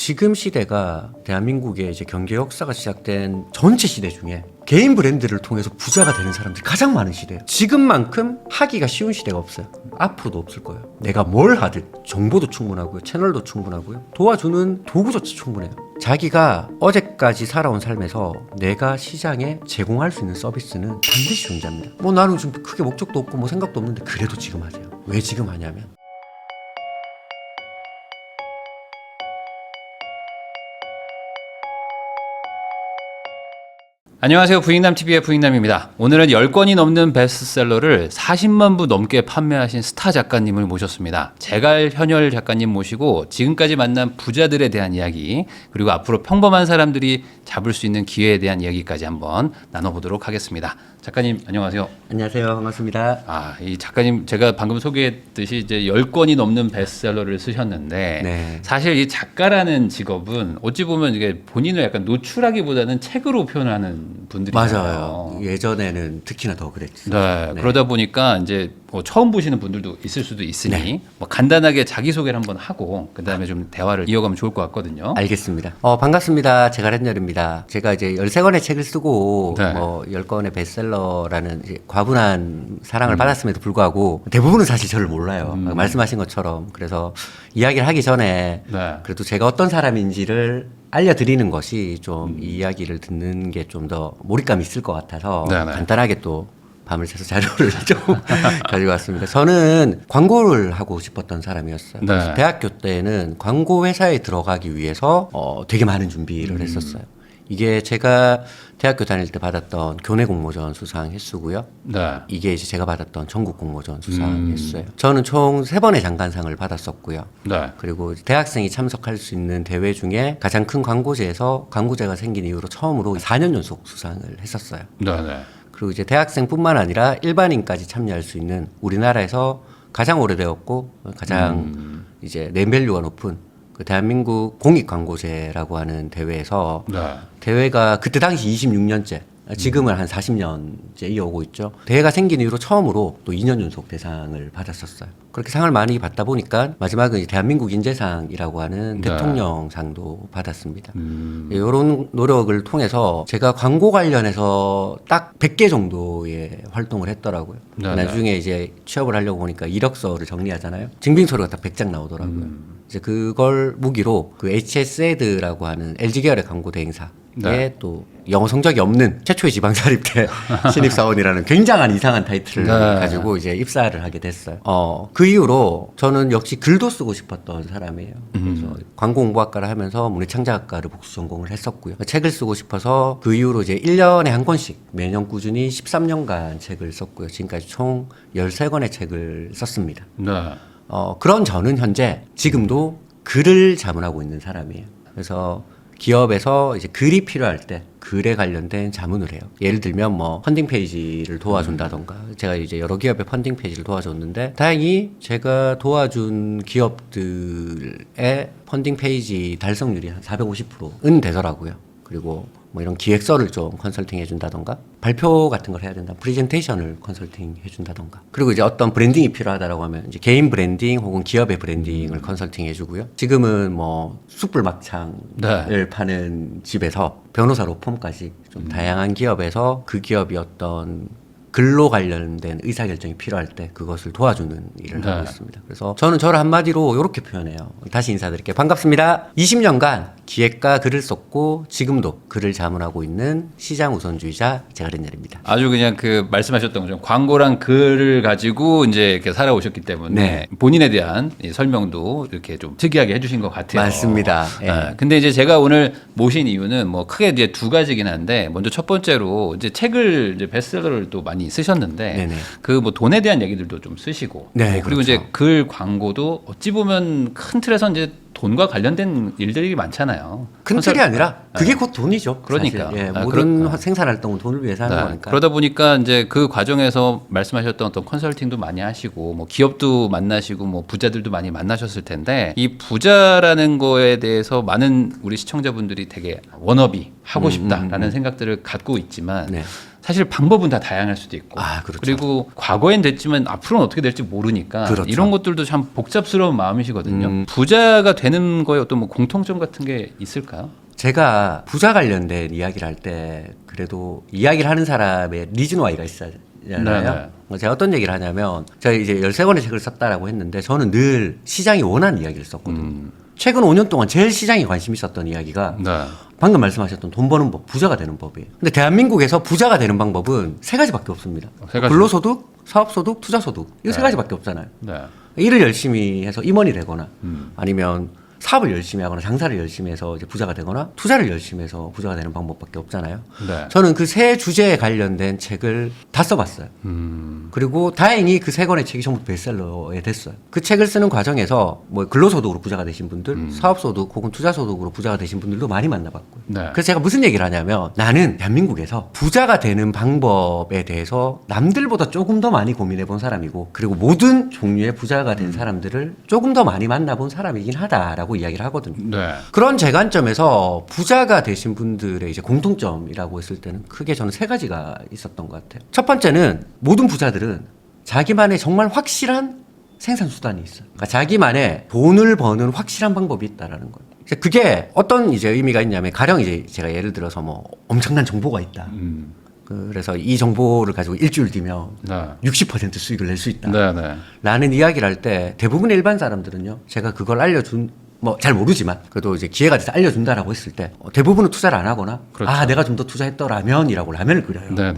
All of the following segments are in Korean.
지금 시대가 대한민국의 이제 경제 역사가 시작된 전체 시대 중에 개인 브랜드를 통해서 부자가 되는 사람들이 가장 많은 시대예요. 지금만큼 하기가 쉬운 시대가 없어요. 앞으로도 없을 거예요. 내가 뭘 하든 정보도 충분하고요, 채널도 충분하고요, 도와주는 도구조차 충분해요. 자기가 어제까지 살아온 삶에서 내가 시장에 제공할 수 있는 서비스는 반드시 존재합니다. 뭐 나는 좀 크게 목적도 없고 뭐 생각도 없는데 그래도 지금 하세요. 왜 지금 하냐면 안녕하세요. 부익남TV의 부익남입니다. 오늘은 10권이 넘는 베스트셀러를 40만 부 넘게 판매하신 스타 작가님을 모셨습니다. 제갈 현열 작가님 모시고 지금까지 만난 부자들에 대한 이야기, 그리고 앞으로 평범한 사람들이 잡을 수 있는 기회에 대한 이야기까지 한번 나눠보도록 하겠습니다. 작가님 안녕하세요. 안녕하세요. 반갑습니다. 이 작가님 제가 방금 소개했듯이 이제 10권이 넘는 베스트셀러를 쓰셨는데 네. 사실 이 작가라는 직업은 어찌 보면 이게 본인을 약간 노출하기보다는 책으로 표현하는 분들이잖아요. 맞아요. 예전에는 특히나 더 그랬죠. 네, 네. 그러다 보니까 이제 뭐 처음 보시는 분들도 있을 수도 있으니 네. 뭐 간단하게 자기소개를 한번 하고 그다음에 좀 대화를 이어가면 좋을 것 같거든요. 알겠습니다. 반갑습니다. 제갈 현열입니다. 제가 이제 13권의 책을 쓰고 네. 10권의 베스트셀러라는 이제 과분한 사랑을 받았음에도 불구하고 대부분은 사실 저를 몰라요. 말씀하신 것처럼. 그래서 이야기를 하기 전에 네. 그래도 제가 어떤 사람인지를 알려드리는 것이 좀 이 이야기를 듣는 게 좀 더 몰입감이 있을 것 같아서 네네. 간단하게 또 밤을 새서 자료를 좀 가지고 왔습니다. 저는 광고를 하고 싶었던 사람이었어요. 네. 그래서 대학교 때는 광고 회사에 들어가기 위해서 되게 많은 준비를 했었어요. 이게 제가 대학교 다닐 때 받았던 교내 공모전 수상 횟수고요. 네. 이게 이제 제가 받았던 전국 공모전 수상 횟수예요. 저는 총 3번의 장관상을 받았었고요. 네. 그리고 대학생이 참석할 수 있는 대회 중에 가장 큰 광고제에서 광고제가 생긴 이후로 처음으로 4년 연속 수상을 했었어요. 네. 네. 그리고 이제 대학생뿐만 아니라 일반인까지 참여할 수 있는 우리나라에서 가장 오래되었고 가장 이제 네임밸류가 높은 그 대한민국 공익광고제라고 하는 대회에서 네. 대회가 그때 당시 26년째, 지금은 한 40년째 이어오고 있죠. 대회가 생긴 이후로 처음으로 또 2년 연속 대상을 받았었어요. 그렇게 상을 많이 받다 보니까 마지막은 이제 대한민국 인재상이라고 하는 네. 대통령상도 받았습니다. 이런 노력을 통해서 제가 광고 관련해서 딱 100개 정도의 활동을 했더라고요. 네. 나중에 이제 취업을 하려고 보니까 이력서를 정리하잖아요. 증빙서류가 딱 100장 나오더라고요. 이제 그걸 무기로 그 HSA드라고 하는 LG 계열의 광고 대행사에 네. 또 영어 성적이 없는 최초의 지방자립대 신입사원이라는 굉장한 이상한 타이틀을 네. 가지고 이제 입사를 하게 됐어요. 그 이후로 저는 역시 글도 쓰고 싶었던 사람이에요. 그래서 광고홍보학과를 하면서 문해창작학과를 복수 전공을 했었고요. 책을 쓰고 싶어서 그 이후로 이제 1년에 한 권씩 매년 꾸준히 13년간 책을 썼고요. 지금까지 총 13권의 책을 썼습니다. 네. 그런 저는 현재 지금도 글을 자문하고 있는 사람이에요. 그래서 기업에서 이제 글이 필요할 때 글에 관련된 자문을 해요. 예를 들면 뭐 펀딩 페이지를 도와준다던가, 제가 이제 여러 기업의 펀딩 페이지를 도와줬는데 다행히 제가 도와준 기업들의 펀딩 페이지 달성률이 한 450%는 되더라고요. 그리고 뭐 이런 기획서를 좀 컨설팅 해준다던가, 발표 같은 걸 해야 된다, 프레젠테이션을 컨설팅 해준다던가, 그리고 이제 어떤 브랜딩이 필요하다라고 하면 이제 개인 브랜딩 혹은 기업의 브랜딩을 컨설팅 해주고요. 지금은 뭐 숯불 막창을 네. 파는 집에서 변호사 로펌까지 좀 다양한 기업에서 그 기업이 어떤 글로 관련된 의사결정이 필요할 때 그것을 도와주는 일을 네. 하고 있습니다. 그래서 저는 저를 한마디로 이렇게 표현해요. 다시 인사드릴게요. 반갑습니다. 20년간 기획과 글을 썼고 지금도 글을 자문하고 있는 시장 우선주의자 제갈 현열입니다. 아주 그냥 그 말씀하셨던 것처럼 광고랑 글을 가지고 이제 이렇게 살아오셨기 때문에 네. 본인에 대한 이 설명도 이렇게 좀 특이하게 해주신 것 같아요. 맞습니다. 예. 네. 근데 이제 제가 오늘 모신 이유는 뭐 크게 이제 두 가지긴 한데, 먼저 첫 번째로 이제 책을 이제 베스트셀러를 또 많이 쓰셨는데 네네. 그 뭐 돈에 대한 얘기들도 좀 쓰시고, 네, 그리고 그렇죠. 이제 글 광고도 어찌 보면 큰 틀에서 이제 돈과 관련된 일들이 많잖아요. 큰 틀이 아니라 그게 곧 돈이죠. 그러니까. 사실. 예, 아, 모든 생산활동은 돈을 위해서 하는 네. 거니까. 그러다 보니까 이제 그 과정에서 말씀하셨던 어떤 컨설팅도 많이 하시고, 뭐 기업도 만나시고, 뭐 부자들도 많이 만나셨을 텐데, 이 부자라는 거에 대해서 많은 우리 시청자분들이 되게 워너비 하고 싶다라는 생각들을 갖고 있지만, 네. 사실 방법은 다 다양할 수도 있고 그렇죠. 그리고 과거엔 됐지만 앞으로는 어떻게 될지 모르니까 그렇죠. 이런 것들도 참 복잡스러운 마음이시거든요. 부자가 되는 거에 어떤 뭐 공통점 같은 게 있을까요? 제가 부자 관련된 이야기를 할 때 그래도 이야기를 하는 사람의 리즌 와이가 있어야잖아요. 네네. 제가 어떤 얘기를 하냐면 제가 이제 13권의 책을 썼다라고 했는데 저는 늘 시장이 원하는 이야기를 썼거든요. 최근 5년 동안 제일 시장에 관심 있었던 이야기가 네. 방금 말씀하셨던 돈 버는 법, 부자가 되는 법이에요. 근데 대한민국에서 부자가 되는 방법은 세 가지밖에 없습니다. 세 가지. 근로소득, 사업소득, 투자소득. 이거 세 네. 가지밖에 없잖아요. 네. 일을 열심히 해서 임원이 되거나 아니면 사업을 열심히 하거나 장사를 열심히 해서 이제 부자가 되거나 투자를 열심히 해서 부자가 되는 방법밖에 없잖아요. 네. 저는 그 세 주제에 관련된 책을 다 써봤어요. 그리고 다행히 그 세 권의 책이 전부 베스트셀러에 됐어요. 그 책을 쓰는 과정에서 뭐 근로소득으로 부자가 되신 분들, 사업소득 혹은 투자소득으로 부자가 되신 분들도 많이 만나봤고요. 네. 그래서 제가 무슨 얘기를 하냐면 나는 대한민국에서 부자가 되는 방법에 대해서 남들보다 조금 더 많이 고민해 본 사람이고 그리고 모든 종류의 부자가 된 사람들을 조금 더 많이 만나본 사람이긴 하다라고 이야기를 하거든요. 네. 그런 제 관점에서 부자가 되신 분들의 이제 공통점이라고 했을 때는 크게 저는 세 가지가 있었던 것 같아요. 첫 번째는 모든 부자들은 자기만의 정말 확실한 생산 수단이 있어요. 그러니까 자기만의 돈을 버는 확실한 방법이 있다라는 거예요. 이제 그게 어떤 이제 의미가 있냐면 가령 이제 제가 예를 들어서 뭐 엄청난 정보가 있다. 그래서 이 정보를 가지고 일주일 뒤면 네. 60% 수익을 낼 수 있다. 네. 네. 라는 이야기를 할 때 대부분의 일반 사람들은요. 제가 그걸 뭐 잘 모르지만 그래도 이제 기회가 돼서 알려준다라고 했을 때 대부분은 투자를 안 하거나 그렇죠. 내가 좀 더 투자했더라면이라고 라면을 끓여요. 네.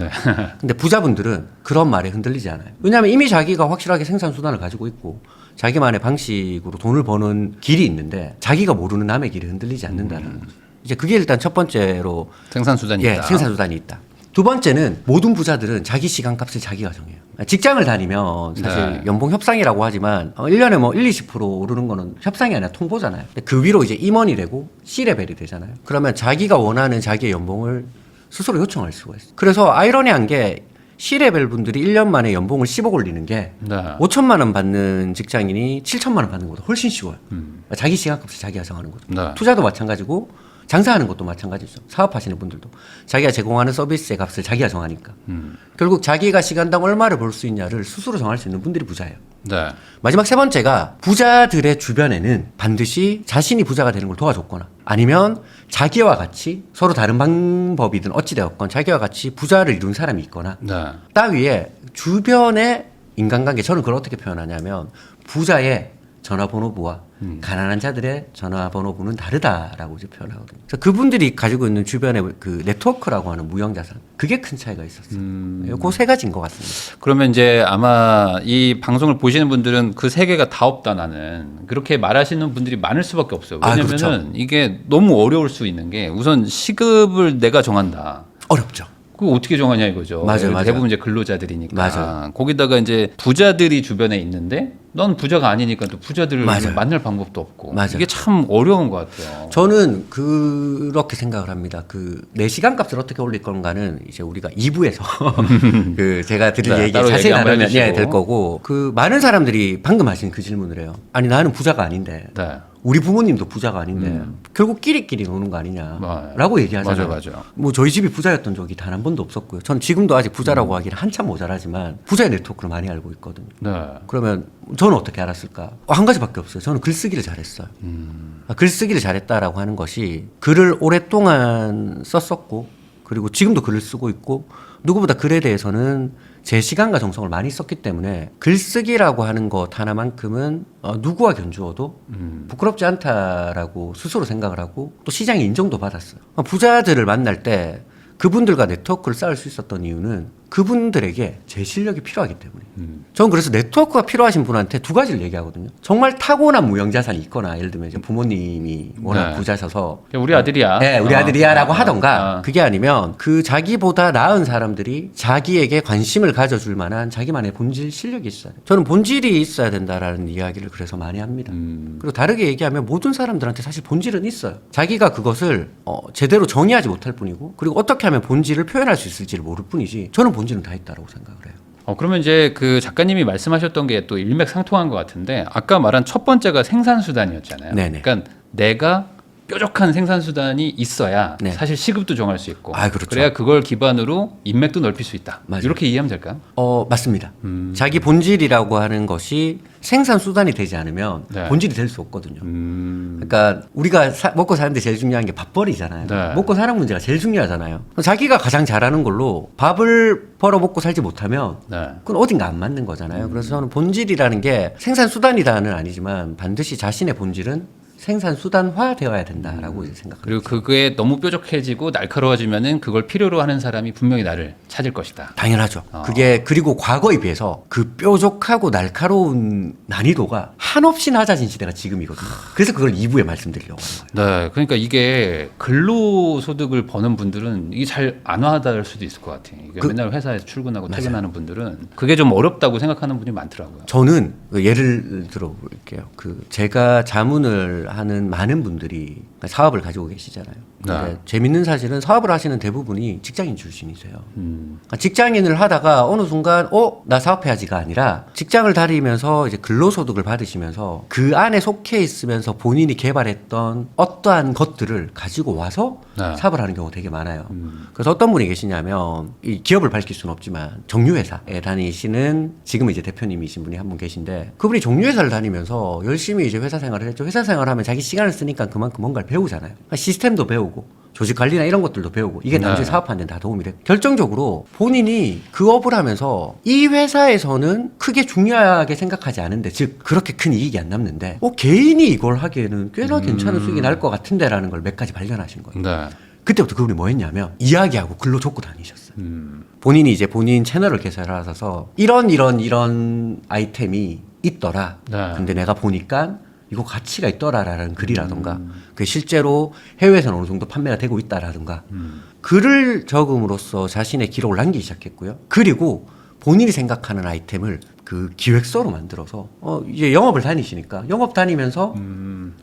근데 부자분들은 그런 말에 흔들리지 않아요. 왜냐하면 이미 자기가 확실하게 생산 수단을 가지고 있고 자기만의 방식으로 돈을 버는 길이 있는데 자기가 모르는 남의 길에 흔들리지 않는다는 거죠. 이제 그게 일단 첫 번째로 생산 수단이 있다. 생산 수단이 있다. 두 번째는 모든 부자들은 자기 시간값을 자기가 정해요. 직장을 다니면 사실 네. 연봉 협상이라고 하지만 1년에 뭐 1-20% 오르는 거는 협상이 아니라 통보잖아요. 근데 그 위로 이제 임원이 되고 C레벨이 되잖아요. 그러면 자기가 원하는 자기의 연봉을 스스로 요청할 수가 있어요. 그래서 아이러니한 게 C레벨 분들이 1년 만에 연봉을 10억 올리는 게 네. 5천만 원 받는 직장인이 7천만 원 받는 것보다 훨씬 쉬워요. 자기 시간값을 자기가 정하는 거죠. 네. 투자도 마찬가지고 장사하는 것도 마찬가지죠. 사업하시는 분들도 자기가 제공하는 서비스의 값을 자기가 정하니까 결국 자기가 시간당 얼마를 벌 수 있냐를 스스로 정할 수 있는 분들이 부자예요. 네. 마지막 세 번째가 부자들의 주변에는 반드시 자신이 부자가 되는 걸 도와줬거나 아니면 자기와 같이 서로 다른 방법이든 어찌되었건 자기와 같이 부자를 이룬 사람이 있거나 네. 따위에 주변의 인간관계 저는 그걸 어떻게 표현하냐면 부자의 전화번호부와 가난한 자들의 전화번호부는 다르다라고 이제 표현하거든요. 그래서 그분들이 가지고 있는 주변의 그 네트워크라고 하는 무형자산 그게 큰 차이가 있었어요. 그 세 가지인 것 같습니다. 그러면 이제 아마 이 방송을 보시는 분들은 그 세 개가 다 없다 나는 그렇게 말하시는 분들이 많을 수밖에 없어요. 왜냐면은 그렇죠. 이게 너무 어려울 수 있는 게 우선 시급을 내가 정한다. 어렵죠. 그거 어떻게 정하냐 이거죠. 맞아요, 맞아요. 대부분 이제 근로자들이니까. 맞아요. 거기다가 이제 부자들이 주변에 있는데 넌 부자가 아니니까 또 부자들을 맞아요. 만날 방법도 없고. 맞아요. 이게 참 어려운 것 같아요. 저는 그렇게 생각을 합니다. 내 시간값을 어떻게 올릴 건가는 이제 우리가 2부에서 그 제가 드릴 네, 얘기 따로 자세히 얘기 한번 나누면 해주시고. 될 거고 그 많은 사람들이 방금 하신 그 질문을 해요. 아니 나는 부자가 아닌데 네. 우리 부모님도 부자가 아닌데 결국 끼리끼리 노는 거 아니냐라고 얘기하잖아요. 맞아요. 뭐 저희 집이 부자였던 적이 단 한 번도 없었고요. 저는 지금도 아직 부자라고 하기는 한참 모자라지만 부자의 네트워크를 많이 알고 있거든요. 네. 그러면 저는 어떻게 알았을까? 한 가지밖에 없어요. 저는 글쓰기를 잘했어요. 글쓰기를 잘했다라고 하는 것이 글을 오랫동안 썼었고 그리고 지금도 글을 쓰고 있고 누구보다 글에 대해서는 제 시간과 정성을 많이 썼기 때문에 글쓰기라고 하는 것 하나만큼은 누구와 견주어도 부끄럽지 않다라고 스스로 생각을 하고 또 시장의 인정도 받았어요. 부자들을 만날 때 그분들과 네트워크를 쌓을 수 있었던 이유는 그분들에게 제 실력이 필요하기 때문에. 저는 그래서 네트워크가 필요하신 분한테 두 가지를 얘기하거든요. 정말 타고난 무형자산이 있거나 예를 들면 이제 부모님이 워낙 네. 부자셔서 우리 아들이야. 네, 우리 아들이야라고 하던가 아. 그게 아니면 그 자기보다 나은 사람들이 자기에게 관심을 가져줄 만한 자기만의 본질 실력이 있어야 돼요. 저는 본질이 있어야 된다라는 이야기를 그래서 많이 합니다. 그리고 다르게 얘기하면 모든 사람들한테 사실 본질은 있어요. 자기가 그것을 제대로 정의하지 못할 뿐이고 그리고 어떻게 하면 본질을 표현할 수 있을지를 모를 뿐이지 저는 본질은 다 있다고 생각을 해요. 그러면 이제 그 작가님이 말씀하셨던 게 또 일맥상통한 것 같은데 아까 말한 첫 번째가 생산수단이었잖아요. 네네. 그러니까 내가 뾰족한 생산 수단이 있어야 네. 사실 시급도 정할 수 있고 아, 그렇죠. 그래야 그걸 기반으로 인맥도 넓힐 수 있다. 맞아요. 이렇게 이해하면 될까요? 맞습니다. 자기 본질이라고 하는 것이 생산 수단이 되지 않으면 네. 본질이 될 수 없거든요. 그러니까 우리가 먹고 사는데 제일 중요한 게 밥벌이잖아요. 네. 먹고 사는 문제가 제일 중요하잖아요. 자기가 가장 잘하는 걸로 밥을 벌어 먹고 살지 못하면 네. 그건 어딘가 안 맞는 거잖아요. 그래서 저는 본질이라는 게 생산 수단이다는 아니지만 반드시 자신의 본질은 생산 수단화 되어야 된다라고 생각합니다. 그리고 그게 너무 뾰족해지고 날카로워지면은 그걸 필요로 하는 사람이 분명히 나를 찾을 것이다. 당연하죠. 그게 그리고 과거에 비해서 그 뾰족하고 날카로운 난이도가 한없이 낮아진 시대가 지금이거든요. 그래서 그걸 2부에 말씀드리려고 하는 거예요. 네, 그러니까 이게 근로소득을 버는 분들은 이게 잘 안 와닿을 수도 있을 것 같아요. 이게 맨날 회사에서 출근하고 맞아요. 퇴근하는 분들은 그게 좀 어렵다고 생각하는 분이 많더라고요. 저는 예를 들어 볼게요. 제가 자문을 하는 많은 분들이 사업을 가지고 계시잖아요. 근데 네. 재밌는 사실은 사업을 하시는 대부분이 직장인 출신이세요. 그러니까 직장인을 하다가 어느 순간 나 사업해야지가 아니라 직장을 다니면서 이제 근로소득을 받으시면서 그 안에 속해 있으면서 본인이 개발했던 어떠한 것들을 가지고 와서 네. 사업을 하는 경우가 되게 많아요. 그래서 어떤 분이 계시냐면 이 기업을 밝힐 수는 없지만 정유회사에 다니시는 지금 이제 대표님이신 분이 한 분 계신데 그분이 정유회사를 다니면서 열심히 이제 회사 생활을 했죠. 회사 생활하면 자기 시간을 쓰니까 그만큼 뭔가를 배우잖아요. 그러니까 시스템도 배우고 조직 관리나 이런 것들도 배우고 이게 나중에 네. 사업하는 데 다 도움이 돼. 결정적으로 본인이 그 업을 하면서 이 회사에서는 크게 중요하게 생각하지 않은데 즉 그렇게 큰 이익이 안 남는데 개인이 이걸 하기에는 꽤나 괜찮은 수익이 날 것 같은데라는 걸 몇 가지 발견하신 거예요. 네. 그때부터 그분이 뭐 했냐면 이야기하고 글로 적고 다니셨어요. 본인이 이제 본인 채널을 개설하셔서 이런 아이템이 있더라. 네. 근데 내가 보니까 이거 가치가 있더라라는 글이라던가 그게 실제로 해외에서는 어느 정도 판매가 되고 있다라던가 글을 적음으로써 자신의 기록을 남기기 시작했고요. 그리고 본인이 생각하는 아이템을 그 기획서로 만들어서 이제 영업을 다니시니까 영업 다니면서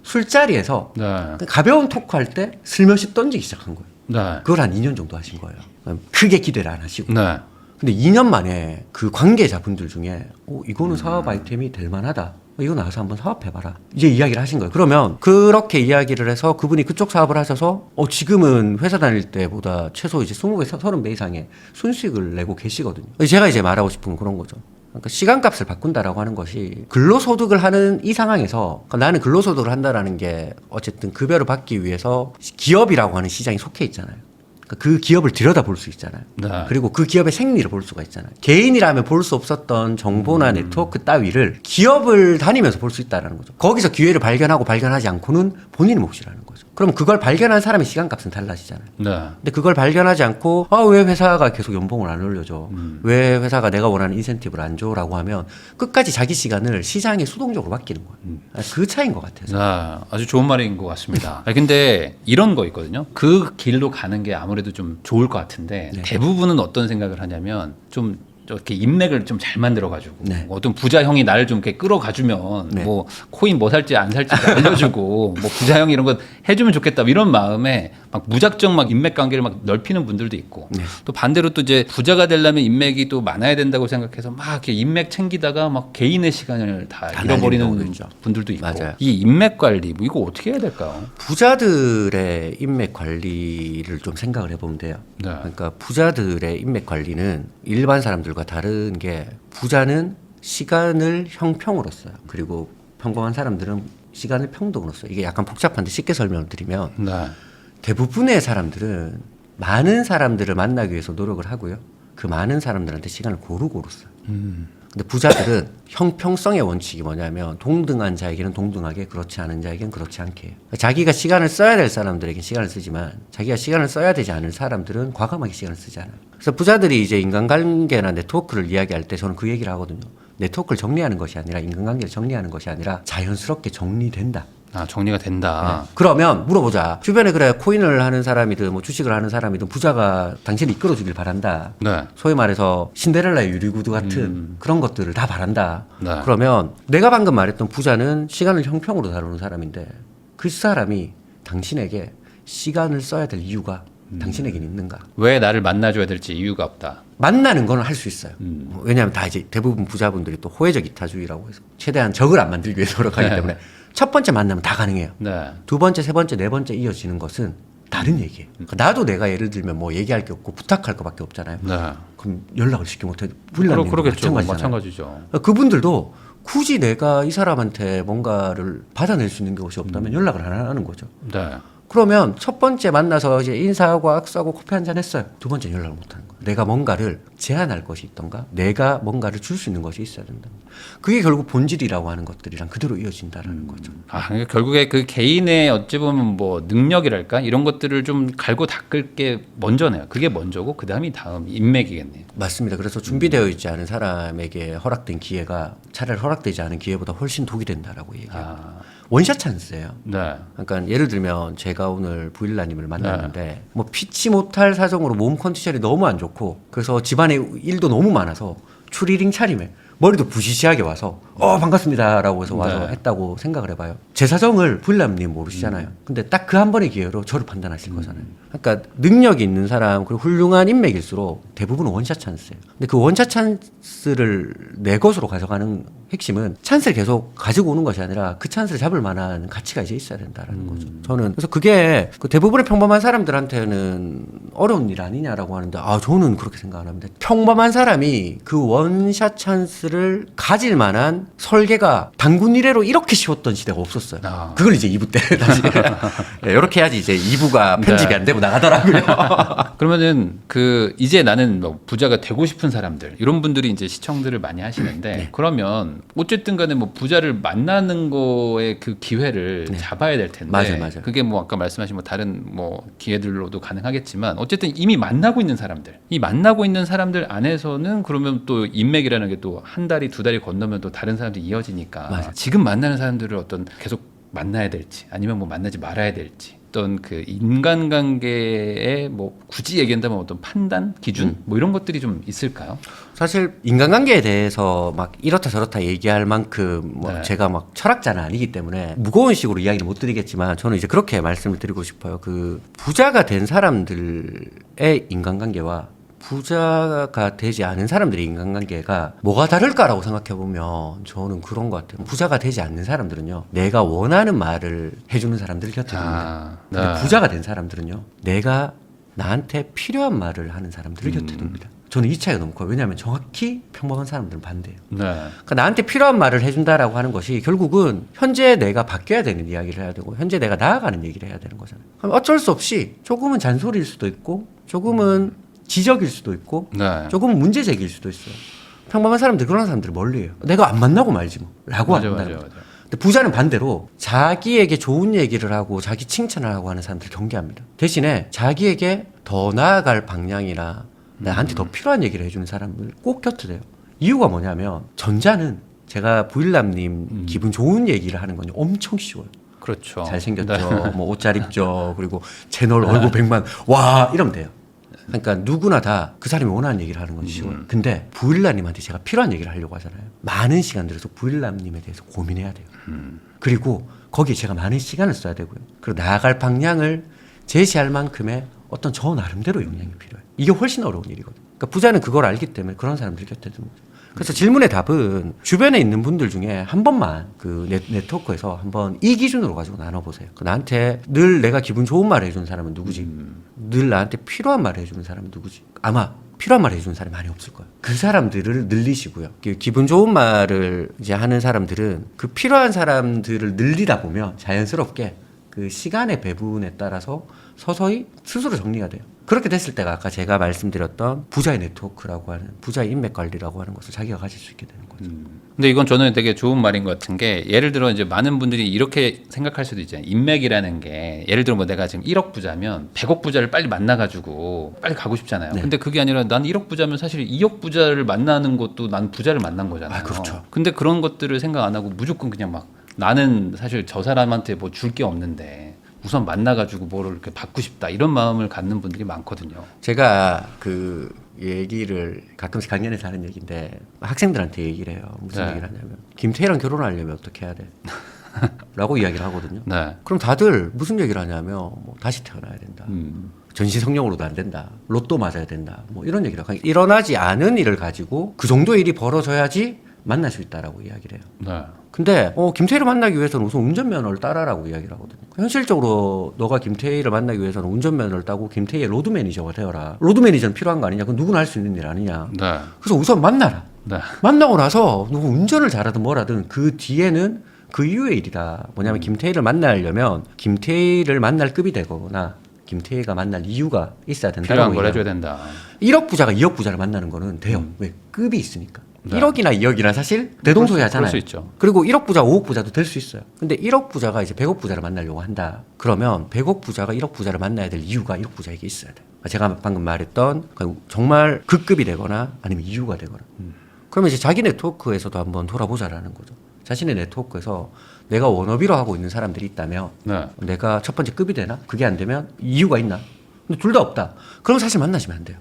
술자리에서 네. 가벼운 토크할 때 슬며시 던지기 시작한 거예요. 네. 그걸 한 2년 정도 하신 거예요. 크게 기대를 안 하시고. 네. 근데 2년 만에 그 관계자분들 중에 이거는 사업 아이템이 될 만하다. 이거 나가서 한번 사업해봐라. 이제 이야기를 하신 거예요. 그러면 그렇게 이야기를 해서 그분이 그쪽 사업을 하셔서 지금은 회사 다닐 때보다 최소 이제 20배, 30배 이상의 순수익을 내고 계시거든요. 제가 이제 말하고 싶은 건 그런 거죠. 그러니까 시간값을 바꾼다라고 하는 것이 근로소득을 하는 이 상황에서 그러니까 나는 근로소득을 한다라는 게 어쨌든 급여를 받기 위해서 기업이라고 하는 시장이 속해 있잖아요. 그 기업을 들여다볼 수 있잖아요. 네. 그리고 그 기업의 생리를 볼 수가 있잖아요. 개인이라면 볼 수 없었던 정보나 네트워크 따위를 기업을 다니면서 볼 수 있다는 거죠. 거기서 기회를 발견하고 발견하지 않고는 본인의 몫이라는 거죠. 그럼 그걸 발견한 사람의 시간값은 달라지잖아요. 네. 근데 그걸 발견하지 않고 왜 회사가 계속 연봉을 안 올려줘? 왜 회사가 내가 원하는 인센티브를 안 줘? 라고 하면 끝까지 자기 시간을 시장에 수동적으로 맡기는 거예요. 그 차이인 것 같아서. 네, 아주 좋은 말인 것 같습니다. 근데 이런 거 있거든요. 그 길로 가는 게 아무래도 좀 좋을 것 같은데 네. 대부분은 어떤 생각을 하냐면 좀 이렇게 인맥을 좀 잘 만들어가지고 네. 어떤 부자 형이 나를 좀 이렇게 끌어가주면 네. 뭐 코인 뭐 살지 안 살지 알려주고 뭐 부자 형이 이런 거 해주면 좋겠다 이런 마음에 막 무작정 막 인맥 관계를 막 넓히는 분들도 있고 네. 또 반대로 또 이제 부자가 되려면 인맥이 또 많아야 된다고 생각해서 막 이렇게 인맥 챙기다가 막 개인의 시간을 다 잃어버리는 날리는 경우도 있죠. 분들도 있고 맞아요. 이 인맥 관리 뭐 이거 어떻게 해야 될까요? 부자들의 인맥 관리를 좀 생각을 해보면 돼요. 네. 그러니까 부자들의 인맥 관리는 일반 사람들과 다른 게 부자는 시간을 형평으로 써요. 그리고 평범한 사람들은 시간을 평등으로 써요. 이게 약간 복잡한데 쉽게 설명을 드리면 네. 대부분의 사람들은 많은 사람들을 만나기 위해서 노력을 하고요. 그 많은 사람들한테 시간을 고루고루 써요. 근데 부자들은 형평성의 원칙이 뭐냐면 동등한 자에게는 동등하게 그렇지 않은 자에게는 그렇지 않게 해요. 자기가 시간을 써야 될 사람들에게는 시간을 쓰지만 자기가 시간을 써야 되지 않을 사람들은 과감하게 시간을 쓰지 않아요. 그래서 부자들이 이제 인간관계나 네트워크를 이야기할 때 저는 그 얘기를 하거든요. 네트워크를 정리하는 것이 아니라 인간관계를 정리하는 것이 아니라 자연스럽게 정리된다. 아 정리가 된다. 그러면 물어보자. 주변에 그래 코인을 하는 사람이든 뭐 주식을 하는 사람이든 부자가 당신을 이끌어주길 바란다. 네. 소위 말해서 신데렐라의 유리구두 같은 그런 것들을 다 바란다. 네. 그러면 내가 방금 말했던 부자는 시간을 형평으로 다루는 사람인데 그 사람이 당신에게 시간을 써야 될 이유가 당신에게는 있는가? 왜 나를 만나줘야 될지 이유가 없다. 만나는 건 할 수 있어요. 왜냐하면 다 이제 대부분 부자분들이 또 호혜적 이타주의라고 해서 최대한 적을 안 만들기 위해서 노력하기 네. 때문에 첫 번째 만나면 다 가능해요. 네. 두 번째, 세 번째, 네 번째 이어지는 것은 다른 얘기예요. 그러니까 나도 내가 예를 들면 뭐 얘기할 게 없고 부탁할 것밖에 없잖아요. 네. 그럼 연락을 쉽게 못해. 부인님도 그러겠죠. 마찬가지잖아요. 마찬가지죠. 그분들도 굳이 내가 이 사람한테 뭔가를 받아낼 수 있는 것이 없다면 연락을 안 하는 거죠. 네. 그러면 첫 번째 만나서 이제 인사하고 악수하고 커피 한잔 했어요. 두 번째 연락을 못 하는 거예요. 내가 뭔가를 제안할 것이 있던가, 내가 뭔가를 줄 수 있는 것이 있어야 된다. 그게 결국 본질이라고 하는 것들이랑 그대로 이어진다라는 거죠. 그러니까 결국에 그 개인의 어찌 보면 뭐 능력이랄까 이런 것들을 좀 갈고 닦을 게 먼저네요. 그게 먼저고 그 다음이 다음 인맥이겠네요. 맞습니다. 그래서 준비되어 있지 않은 사람에게 허락된 기회가 차라리 허락되지 않은 기회보다 훨씬 독이 된다라고 얘기해요. 원샷 찬스예요. 네. 그러니까 예를 들면 제가 오늘 부일라님을 만났는데 뭐 피치 못할 사정으로 몸 컨디션이 너무 안 좋고 그래서 집안에 일도 너무 많아서 추리링 차림에 머리도 부시시하게 와서 반갑습니다라고 해서 와서 네. 했다고 생각을 해봐요. 제 사정을 부일라님 모르시잖아요. 근데 딱 그 한 번의 기회로 저를 판단하실 거잖아요. 그러니까 능력이 있는 사람 그리고 훌륭한 인맥일수록 대부분은 원샷 찬스예요. 근데 그 원샷 찬스를 내 것으로 가져가는 핵심은 찬스를 계속 가지고 오는 것이 아니라 그 찬스를 잡을 만한 가치가 이제 있어야 된다라는 거죠. 저는 그래서 그게 그 대부분의 평범한 사람들한테는 어려운 일 아니냐라고 하는데 저는 그렇게 생각 안 합니다. 평범한 사람이 그 원샷 찬스를 가질 만한 설계가 당군 이래로 이렇게 쉬웠던 시대가 없었어요. 그걸 이제 2부 때 다시 이렇게 해야지 이제 2부가 편집이 네. 안 되고 나가더라고요. 그러면은 그 이제 나는 뭐 부자가 되고 싶은 사람들 이런 분들이 이제 시청들을 많이 하시는데 그러면 어쨌든 간에 뭐 부자를 만나는 거에 그 기회를 잡아야 될 텐데 맞아요. 그게 뭐 아까 말씀하신 뭐 다른 뭐 기회들로도 가능하겠지만 어쨌든 이미 만나고 있는 사람들 이 만나고 있는 사람들 안에서는 그러면 또 인맥이라는 게 또 한 달이 두 달이 건너면 또 다른 사람들이 이어지니까 맞아요. 지금 만나는 사람들을 어떤 계속 만나야 될지 아니면 뭐 만나지 말아야 될지 어떤 그 인간관계에 뭐 굳이 얘기한다면 어떤 판단 기준 뭐 이런 것들이 좀 있을까요? 사실 인간관계에 대해서 막 이렇다 저렇다 얘기할 만큼 뭐 네. 제가 막 철학자는 아니기 때문에 무거운 식으로 이야기를 못 드리겠지만 저는 이제 그렇게 말씀을 드리고 싶어요. 그 부자가 된 사람들의 인간관계와 부자가 되지 않은 사람들의 인간관계가 뭐가 다를까라고 생각해보면 저는 그런 것 같아요. 부자가 되지 않는 사람들은요, 내가 원하는 말을 해주는 사람들 곁에 둡니다. 근데 부자가 된 사람들은요, 내가 나한테 필요한 말을 하는 사람들 곁에 둡니다. 저는 이 차이가 너무 커요. 왜냐하면 정확히 평범한 사람들은 반대예요. 네. 그러니까 나한테 필요한 말을 해준다라고 하는 것이 결국은 현재 내가 바뀌어야 되는 이야기를 해야 되고 현재 내가 나아가는 얘기를 해야 되는 거잖아요. 그럼 어쩔 수 없이 조금은 잔소리일 수도 있고 조금은 지적일 수도 있고 네. 조금은 문제 제기일 수도 있어요. 평범한 사람들 그런 사람들을 멀리해요. 내가 안 만나고 말지 뭐 라고 한다는 거죠. 근데 부자는 반대로 자기에게 좋은 얘기를 하고 자기 칭찬을 하고 하는 사람들 경계합니다. 대신에 자기에게 더 나아갈 방향이나 나한테 더 필요한 얘기를 해주는 사람을 꼭 곁에 대요. 이유가 뭐냐면 전자는 제가 부일남님 기분 좋은 얘기를 하는 건 엄청 쉬워요. 그렇죠. 잘생겼죠. 네. 뭐 옷 잘 입죠. 그리고 채널 얼굴 100만 와 이러면 돼요. 그러니까 누구나 다 그 사람이 원하는 얘기를 하는 건 쉬워요. 근데 부일남님한테 제가 필요한 얘기를 하려고 하잖아요. 많은 시간 들여서 부일남님에 대해서 고민해야 돼요. 그리고 거기에 제가 많은 시간을 써야 되고요. 그리고 나아갈 방향을 제시할 만큼의 어떤 저 나름대로 역량이 필요해요. 이게 훨씬 어려운 일이거든요. 그러니까 부자는 그걸 알기 때문에 그런 사람들 곁에 두는 거죠. 그래서 질문의 답은 주변에 있는 분들 중에 한 번만 그 네트워크에서 한번 이 기준으로 가지고 나눠보세요. 나한테 늘 내가 기분 좋은 말을 해주는 사람은 누구지? 늘 나한테 필요한 말을 해주는 사람은 누구지? 아마 필요한 말을 해주는 사람이 많이 없을 거예요. 그 사람들을 늘리시고요. 기분 좋은 말을 이제 하는 사람들은 그 필요한 사람들을 늘리다 보면 자연스럽게 그 시간의 배분에 따라서 서서히 스스로 정리가 돼요. 그렇게 됐을 때가 아까 제가 말씀드렸던 부자의 네트워크라고 하는 부자의 인맥 관리라고 하는 것을 자기가 가질 수 있게 되는 거죠. 근데 이건 저는 되게 좋은 말인 것 같은 게 예를 들어 이제 많은 분들이 이렇게 생각할 수도 있잖아요. 인맥이라는 게 예를 들어 뭐 내가 지금 1억 부자면 100억 부자를 빨리 만나가지고 빨리 가고 싶잖아요. 네. 근데 그게 아니라 난 1억 부자면 사실 2억 부자를 만나는 것도 난 부자를 만난 거잖아요. 아, 그렇죠. 근데 그런 것들을 생각 안 하고 무조건 그냥 막 나는 사실 저 사람한테 뭐 줄 게 없는데 우선 만나가지고 뭐를 이렇게 받고 싶다 이런 마음을 갖는 분들이 많거든요. 제가 그 얘기를 가끔씩 강연에서 하는 얘기인데 학생들한테 얘기를 해요. 무슨 네. 얘기를 하냐면 김태희랑 결혼하려면 어떻게 해야 돼? 라고 이야기를 하거든요. 네. 그럼 다들 무슨 얘기를 하냐면 뭐 다시 태어나야 된다. 전시성령으로도 안 된다. 로또 맞아야 된다. 뭐 이런 얘기를 하고 일어나지 않은 일을 가지고 그 정도 일이 벌어져야지 만날 수 있다라고 이야기를 해요. 네. 근데 김태희를 만나기 위해서는 우선 운전면허를 따라라고 이야기를 하거든요. 현실적으로 너가 김태희를 만나기 위해서는 운전면허를 따고 김태희의 로드 매니저가 되어라. 로드 매니저는 필요한 거 아니냐? 그건 누구나 할 수 있는 일 아니냐? 네. 그래서 우선 만나라. 네. 만나고 나서 누구 운전을 잘하든 뭐라든 그 뒤에는 그 이후의 일이다. 뭐냐면 김태희를 만나려면 김태희를 만날 급이 되거나 김태희가 만날 이유가 있어야 된다고. 필요한 걸 해줘야 된다. 1억 부자가 2억 부자를 만나는 거는 돼요. 왜? 급이 있으니까. 네. 1억이나 2억이나 사실 대동소이하잖아요. 그럴 수 있죠. 그리고 1억 부자, 5억 부자도 될 수 있어요. 근데 1억 부자가 이제 100억 부자를 만나려고 한다. 그러면 100억 부자가 1억 부자를 만나야 될 이유가 1억 부자에게 있어야 돼요. 제가 방금 말했던 정말 극급이 되거나 아니면 이유가 되거나. 그러면 이제 자기 네트워크에서도 한번 돌아보자라는 거죠. 자신의 네트워크에서 내가 워너비로 하고 있는 사람들이 있다면 네. 내가 첫 번째 급이 되나? 그게 안 되면 이유가 있나? 근데 둘 다 없다. 그럼 사실 만나시면 안 돼요.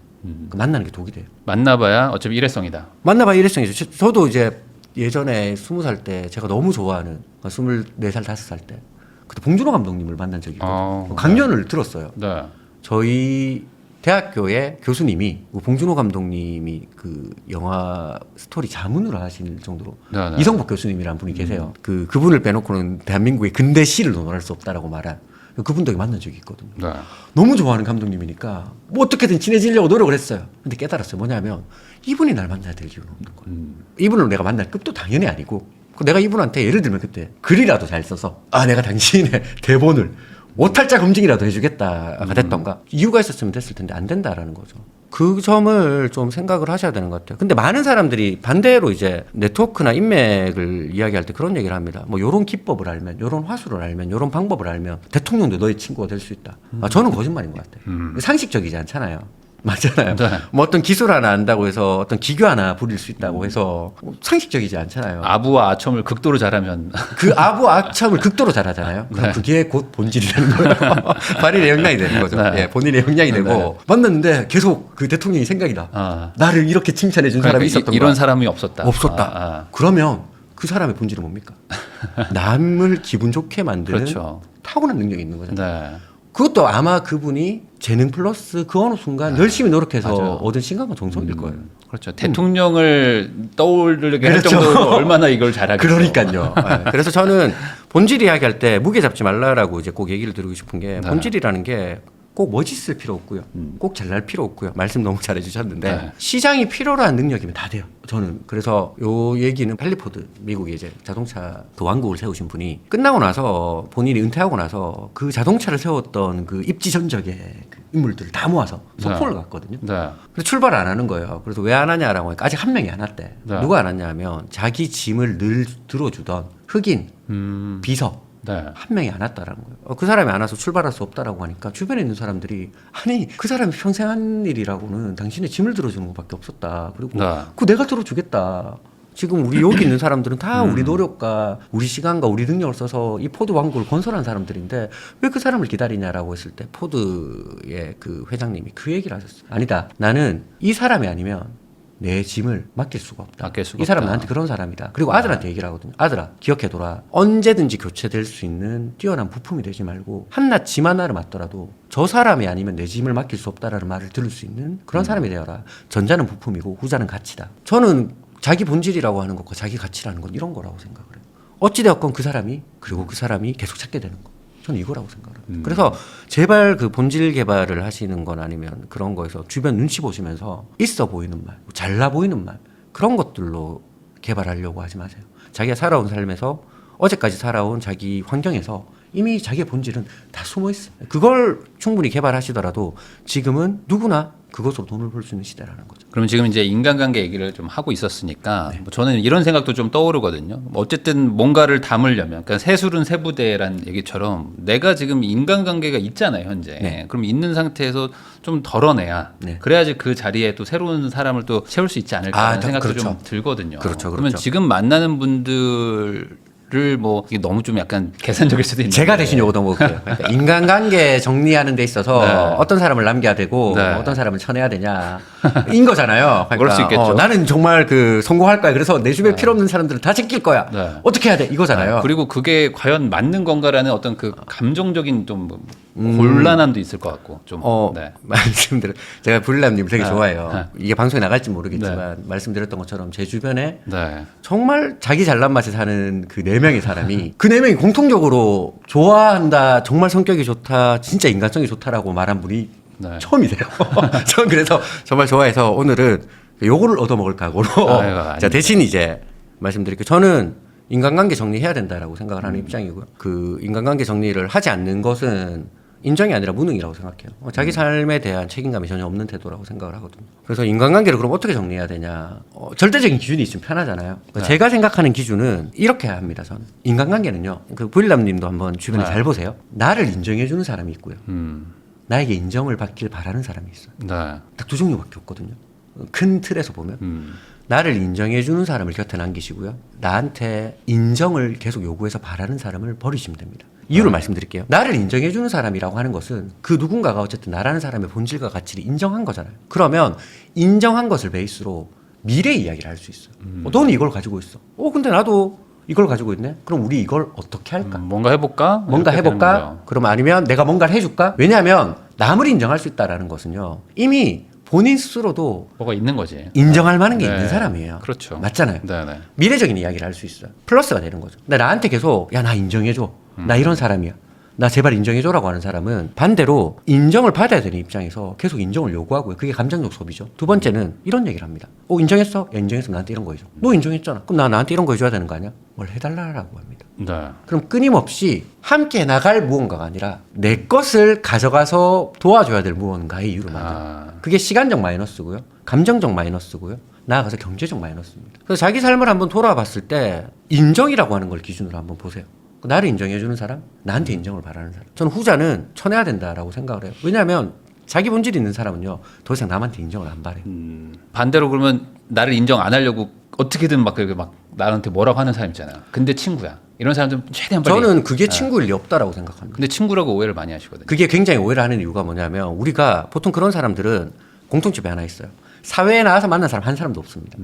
만나는 게 독이 돼요. 만나봐야 어차피 일회성이다. 만나봐야 일회성이죠. 저도 이제 예전에 20살 때 제가 너무 좋아하는 24살, 5살 때 그때 봉준호 감독님을 만난 적이 있거든요. 강연을 들었어요. 네. 저희 대학교의 교수님이 봉준호 감독님이 그 영화 스토리 자문을 하실 정도로 네. 이성복 교수님이라는 분이 계세요. 그분을 빼놓고는 대한민국의 근대 시를 논할 수 없다라고 말한 그분 덕에 만난 적이 있거든요. 네. 너무 좋아하는 감독님이니까 뭐 어떻게든 친해지려고 노력을 했어요. 근데 깨달았어요. 뭐냐면 이분이 날 만나야 될 이유는 없는 거예요. 이분을 내가 만날 급도 당연히 아니고 내가 이분한테 예를 들면 그때 글이라도 잘 써서 내가 당신의 대본을 오탈자 검증이라도 해주겠다가 됐던가 이유가 있었으면 됐을 텐데 안 된다라는 거죠. 그 점을 좀 생각을 하셔야 되는 것 같아요. 근데 많은 사람들이 반대로 이제 네트워크나 인맥을 이야기할 때 그런 얘기를 합니다. 뭐 요런 기법을 알면, 요런 화술을 알면, 요런 방법을 알면 대통령도 너의 친구가 될 수 있다. 저는 거짓말인 것 같아요. 상식적이지 않잖아요. 맞잖아요. 네. 뭐 어떤 기술 하나 안다고 해서 어떤 기교 하나 부릴 수 있다고 해서 상식적이지 않잖아요. 아부와 아첨을 극도로 잘하면 그 아부 악참을 극도로 잘하잖아요. 그럼 네. 그게 곧 본질이라는 거예요. 본인의 역량이 되는 거죠. 네. 예, 본인의 역량이 되고 만났는데 계속 그 대통령이 생각이다. 나를 이렇게 칭찬해 준 사람이 있었던 이런 거야. 사람이 없었다. 없었다. 그러면 그 사람의 본질은 뭡니까? 남을 기분 좋게 만드는 그렇죠. 타고난 능력이 있는 거잖아요. 네. 그것도 아마 그분이 재능 플러스 그 어느 순간 열심히 노력해서 맞아요. 얻은 신강과 정성일 거예요. 그렇죠. 대통령을 떠올리게 할 그렇죠. 정도로 얼마나 이걸 잘하겠어요. 그러니까요. 네. 그래서 저는 본질 이야기할 때 무게 잡지 말라라고 이제 꼭 얘기를 드리고 싶은 게 네. 본질이라는 게 꼭 멋있을 필요 없고요. 꼭 잘날 필요 없고요. 말씀 너무 잘해주셨는데 네. 시장이 필요로 하는 능력이면 다 돼요. 저는 그래서 요 얘기는 헨리포드 미국의 이제 자동차 그 왕국을 세우신 분이 끝나고 나서 본인이 은퇴하고 나서 그 자동차를 세웠던 그 입지전적의 그 인물들을 다 모아서 소풍을 갔거든요. 네. 그래서 출발을 안 하는 거예요. 그래서 왜 안 하냐라고 하니까 아직 한 명이 안 왔대. 네. 누가 안 왔냐 하면 자기 짐을 늘 들어주던 흑인, 비서 네. 한 명이 안 왔다라는 거예요. 그 사람이 안 와서 출발할 수 없다라고 하니까 주변에 있는 사람들이 아니 그 사람이 평생 한 일이라고는 당신의 짐을 들어주는 것밖에 없었다. 그리고 네. 그거 내가 들어주겠다. 지금 우리 여기 있는 사람들은 다 우리 노력과 우리 시간과 우리 능력을 써서 이 포드 왕국을 건설한 사람들인데 왜 그 사람을 기다리냐라고 했을 때 포드의 그 회장님이 그 얘기를 하셨어요. 아니다. 나는 이 사람이 아니면 내 짐을 맡길 수가 없다. 맡길 수가 이 사람은 없다. 나한테 그런 사람이다. 그리고 아들한테 얘기를 하거든요. 아들아, 기억해둬라. 언제든지 교체될 수 있는 뛰어난 부품이 되지 말고 한낱 짐 하나를 맡더라도 저 사람이 아니면 내 짐을 맡길 수 없다라는 말을 들을 수 있는 그런 사람이 되어라. 전자는 부품이고 후자는 가치다. 저는 자기 본질이라고 하는 것과 자기 가치라는 건 이런 거라고 생각을 해요. 어찌되었건 그 사람이 그리고 그 사람이 계속 찾게 되는 거. 저는 이거라고 생각합니다. 그래서 제발 그 본질 개발을 하시는 건 아니면 그런 거에서 주변 눈치 보시면서 있어 보이는 말, 잘나 보이는 말 그런 것들로 개발하려고 하지 마세요. 자기가 살아온 삶에서 어제까지 살아온 자기 환경에서 이미 자기의 본질은 다 숨어 있어요. 그걸 충분히 개발하시더라도 지금은 누구나 그것으로 돈을 벌 수 있는 시대라는 거죠. 그럼 지금 이제 인간관계 얘기를 좀 하고 있었으니까 뭐 저는 이런 생각도 좀 떠오르거든요. 어쨌든 뭔가를 담으려면, 그러니까 세술은 세부대라는 얘기처럼 내가 지금 인간관계가 있잖아요, 현재. 네. 그럼 있는 상태에서 좀 덜어내야 네. 그래야지 그 자리에 또 새로운 사람을 또 채울 수 있지 않을까라는 생각도 그렇죠. 좀 들거든요. 그렇죠. 그러면 지금 만나는 분들 뭐 이게 너무 좀 약간 계산적일 수도 있는데 제가 대신 요거 넘어갈게요. 그러니까 인간관계 정리하는 데 있어서 네. 어떤 사람을 남겨야 되고 네. 어떤 사람을 쳐내야 되냐 인 거잖아요. 그러니까 그럴 수 있겠죠. 나는 정말 그 성공할 거야. 그래서 내 주변에 필요 없는 사람들을 다 제낄 거야. 네. 어떻게 해야 돼? 이거잖아요. 그리고 그게 과연 맞는 건가라는 어떤 그 감정적인 좀 곤란함도 있을 것 같고 좀. 네. 제가 불일남님 되게 네. 좋아해요. 네. 이게 방송에 나갈지 모르겠지만 말씀드렸던 것처럼 제 주변에 네. 정말 자기 잘난 맛에 사는 그 4명의 사람이 그 4명이 공통적으로 좋아한다, 정말 성격이 좋다, 진짜 인간성이 좋다라고 말한 분이 네. 처음이세요. 전 그래서 정말 좋아해서 오늘은 요거를 얻어먹을 각오로 자, 대신 이제 말씀드릴게요. 저는 인간관계 정리해야 된다라고 생각을 하는 입장이고요. 그 인간관계 정리를 하지 않는 것은 인정이 아니라 무능이라고 생각해요. 자기 삶에 대한 책임감이 전혀 없는 태도라고 생각을 하거든요. 그래서 인간관계를 그럼 어떻게 정리해야 되냐. 절대적인 기준이 있으면 편하잖아요. 그러니까 제가 생각하는 기준은 이렇게 합니다. 저는 인간관계는요. 그 부일남님도 한번 주변에 잘 보세요. 나를 인정해주는 사람이 있고요. 나에게 인정을 받길 바라는 사람이 있어요. 네. 딱 두 종류밖에 없거든요. 큰 틀에서 보면 나를 인정해주는 사람을 곁에 남기시고요. 나한테 인정을 계속 요구해서 바라는 사람을 버리시면 됩니다. 이유를 말씀드릴게요. 나를 인정해주는 사람이라고 하는 것은 그 누군가가 어쨌든 나라는 사람의 본질과 가치를 인정한 거잖아요. 그러면 인정한 것을 베이스로 미래 이야기를 할 수 있어요. 너는 이걸 가지고 있어. 근데 나도 이걸 가지고 있네. 그럼 우리 이걸 어떻게 할까? 뭔가 해볼까? 뭔가 해볼까? 그럼 아니면 내가 뭔가를 해줄까? 왜냐하면 남을 인정할 수 있다라는 것은요. 이미 본인 스스로도 뭐가 있는 거지. 인정할 만한 게 네. 있는 사람이에요. 그렇죠. 맞잖아요. 네네. 미래적인 이야기를 할 수 있어요. 플러스가 되는 거죠. 근데 나한테 계속 야, 나 인정해줘. 나 이런 사람이야. 나 제발 인정해줘라고 하는 사람은 반대로 인정을 받아야 되는 입장에서 계속 인정을 요구하고요. 그게 감정적 소비죠. 두 번째는 이런 얘기를 합니다. 인정했어? 야, 인정했으면 나한테 이런 거 해줘. 너 인정했잖아. 그럼 나한테 이런 거 해줘야 되는 거 아니야? 뭘 해달라고 합니다. 네. 그럼 끊임없이 함께 나갈 무언가가 아니라 내 것을 가져가서 도와줘야 될 무언가의 이유를 만듭니다. 그게 시간적 마이너스고요. 감정적 마이너스고요. 나아가서 경제적 마이너스입니다. 그래서 자기 삶을 한번 돌아봤을 때 인정이라고 하는 걸 기준으로 한번 보세요. 나를 인정해주는 사람, 나한테 인정을 바라는 사람. 저는 후자는 쳐내야 된다라고 생각을 해요. 왜냐하면 자기 본질이 있는 사람은요, 더 이상 남한테 인정을 안 바래요. 반대로 그러면 나를 인정 안 하려고 어떻게든 막 나한테 뭐라고 하는 사람 있잖아요. 근데 친구야. 이런 사람들은 최대한 빨리. 저는 그게 친구일 리 없다라고 생각합니다. 근데 친구라고 오해를 많이 하시거든요. 그게 굉장히 오해를 하는 이유가 뭐냐면 우리가 보통 그런 사람들은 공통점이 하나 있어요. 사회에 나와서 만난 사람 한 사람도 없습니다.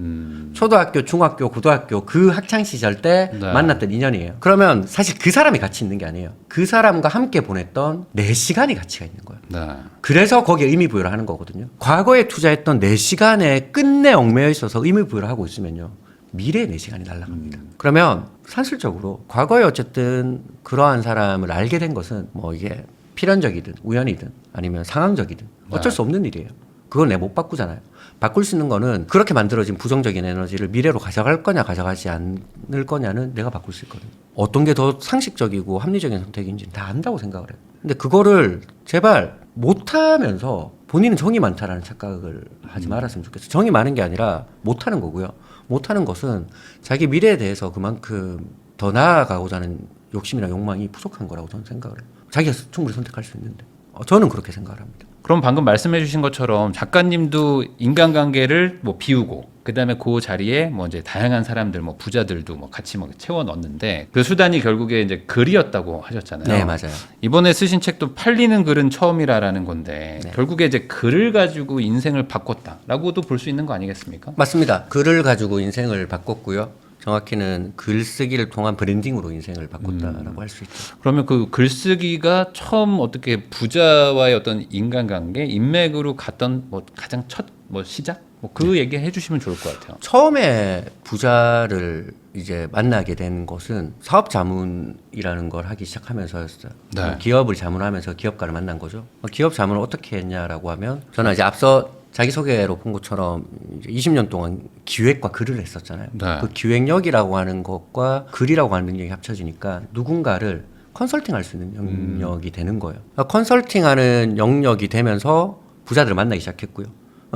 초등학교, 중학교, 고등학교 그 학창 시절 때 네. 만났던 인연이에요. 그러면 사실 그 사람이 가치 있는 게 아니에요. 그 사람과 함께 보냈던 4시간이 가치가 있는 거예요. 네. 그래서 거기에 의미 부여를 하는 거거든요. 과거에 투자했던 4시간에 끝내 얽매여 있어서 의미 부여를 하고 있으면요. 미래의 4시간이 날아갑니다. 그러면 산술적으로 과거에 어쨌든 그러한 사람을 알게 된 것은 뭐 이게 필연적이든 우연이든 아니면 상황적이든 어쩔 수 없는 일이에요. 그걸 내 못 바꾸잖아요. 바꿀 수 있는 거는 그렇게 만들어진 부정적인 에너지를 미래로 가져갈 거냐 가져가지 않을 거냐는 내가 바꿀 수 있거든요. 어떤 게 더 상식적이고 합리적인 선택인지는 다 안다고 생각을 해요. 근데 그거를 제발 못하면서 본인은 정이 많다라는 착각을 하지 말았으면 좋겠어요. 정이 많은 게 아니라 못하는 거고요. 못하는 것은 자기 미래에 대해서 그만큼 더 나아가고자 하는 욕심이나 욕망이 부족한 거라고 저는 생각을 해요. 자기가 충분히 선택할 수 있는데 저는 그렇게 생각을 합니다. 그럼 방금 말씀해 주신 것처럼 작가님도 인간관계를 뭐 비우고 그다음에 그 자리에 뭐 이제 다양한 사람들 뭐 부자들도 뭐 같이 뭐 채워 넣었는데 그 수단이 결국에 이제 글이었다고 하셨잖아요. 네, 맞아요. 이번에 쓰신 책도 팔리는 글은 처음이라라는 건데 네. 결국에 이제 글을 가지고 인생을 바꿨다라고도 볼 수 있는 거 아니겠습니까? 맞습니다. 글을 가지고 인생을 바꿨고요. 정확히는 글쓰기를 통한 브랜딩으로 인생을 바꿨다라고 할 수 있죠. 그러면 그 글쓰기가 처음 어떻게 부자와의 어떤 인간관계 인맥으로 갔던 뭐 가장 첫 뭐 시작 뭐 그 얘기 해주시면 좋을 것 같아요. 처음에 부자를 이제 만나게 된 것은 사업 자문이라는 걸 하기 시작하면서였어요. 네. 기업을 자문하면서 기업가를 만난 거죠. 기업 자문을 어떻게 했냐라고 하면 저는 이제 앞서 자기소개로 본 것처럼 이제 20년 동안 기획과 글을 했었잖아요. 네. 그 기획력이라고 하는 것과 글이라고 하는 능력이 합쳐지니까 누군가를 컨설팅할 수 있는 영역이 되는 거예요. 그러니까 컨설팅하는 영역이 되면서 부자들을 만나기 시작했고요.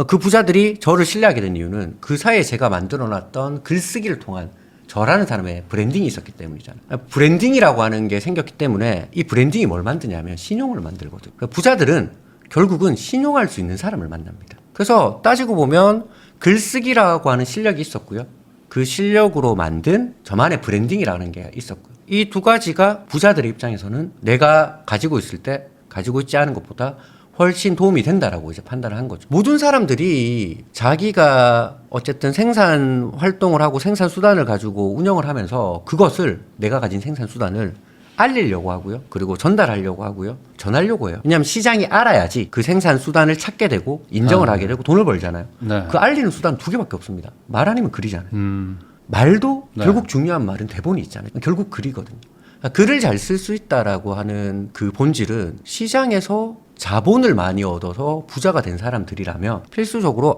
그 부자들이 저를 신뢰하게 된 이유는 그 사이에 제가 만들어놨던 글쓰기를 통한 저라는 사람의 브랜딩이 있었기 때문이잖아요. 브랜딩이라고 하는 게 생겼기 때문에 이 브랜딩이 뭘 만드냐면 신용을 만들거든요. 그러니까 부자들은 결국은 신용할 수 있는 사람을 만납니다. 그래서 따지고 보면 글쓰기라고 하는 실력이 있었고요. 그 실력으로 만든 저만의 브랜딩이라는 게 있었고요. 이 두 가지가 부자들의 입장에서는 내가 가지고 있을 때 가지고 있지 않은 것보다 훨씬 도움이 된다라고 이제 판단을 한 거죠. 모든 사람들이 자기가 어쨌든 생산 활동을 하고 생산 수단을 가지고 운영을 하면서 그것을 내가 가진 생산 수단을 알리려고 하고요. 그리고 전달하려고 하고요. 전하려고 해요. 왜냐하면 시장이 알아야지 그 생산 수단을 찾게 되고 인정을 하게 되고 돈을 벌잖아요. 네. 그 알리는 수단 두 개밖에 없습니다. 말 아니면 글이잖아요. 말도 네. 결국 중요한 말은 대본이 있잖아요. 결국 글이거든요. 그러니까 글을 잘 쓸 수 있다라고 하는 그 본질은 시장에서 자본을 많이 얻어서 부자가 된 사람들이라면 필수적으로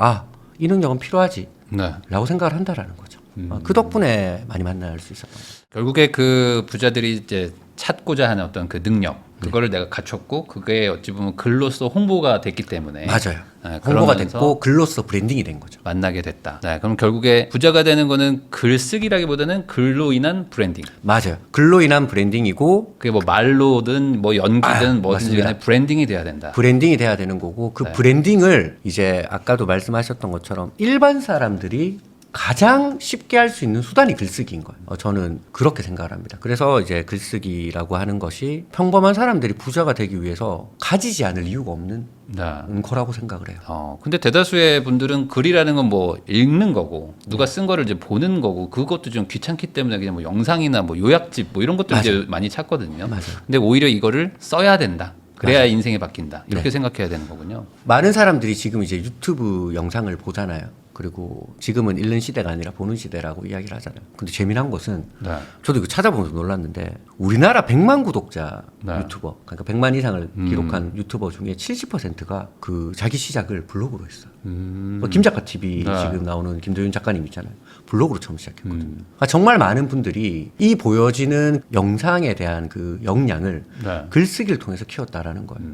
이 능력은 필요하지 네. 라고 생각을 한다라는 거죠. 그 덕분에 많이 만날 수 있었던 거죠. 결국에 그 부자들이 이제 찾고자 하는 어떤 그 능력 그거를 내가 갖췄고 그게 어찌 보면 글로써 홍보가 됐기 때문에 맞아요. 네, 홍보가 그러면서 됐고 글로써 브랜딩이 된 거죠. 만나게 됐다. 네, 그럼 결국에 부자가 되는 거는 글쓰기라기보다는 글로 인한 브랜딩. 맞아요. 글로 인한 브랜딩이고 그게 뭐 말로든 뭐 연기든 뭐든지 맞습니다. 간에 브랜딩이 돼야 된다. 브랜딩이 돼야 되는 거고 그 네. 브랜딩을 이제 아까도 말씀하셨던 것처럼 일반 사람들이 가장 쉽게 할 수 있는 수단이 글쓰기인 거예요. 저는 그렇게 생각을 합니다. 그래서 이제 글쓰기라고 하는 것이 평범한 사람들이 부자가 되기 위해서 가지지 않을 이유가 없는 네. 거라고 생각을 해요. 근데 대다수의 분들은 글이라는 건 뭐 읽는 거고 누가 쓴 거를 이제 보는 거고 그것도 좀 귀찮기 때문에 그냥 뭐 영상이나 뭐 요약집 뭐 이런 것들 이제 많이 찾거든요. 맞아요. 근데 오히려 이거를 써야 된다. 그래야 맞아요. 인생이 바뀐다. 이렇게 네. 생각해야 되는 거군요. 많은 사람들이 지금 이제 유튜브 영상을 보잖아요. 그리고 지금은 읽는 시대가 아니라 보는 시대라고 이야기를 하잖아요. 근데 재미난 것은 네. 저도 이거 찾아보면서 놀랐는데 우리나라 100만 구독자 네. 유튜버, 그러니까 100만 이상을 기록한 유튜버 중에 70%가 그 자기 시작을 블로그로 했어요. 뭐 김작가 TV 네. 지금 나오는 김도윤 작가님 있잖아요. 블로그로 처음 시작했거든요. 그러니까 정말 많은 분들이 이 보여지는 영상에 대한 그 역량을 네. 글쓰기를 통해서 키웠다라는 거예요.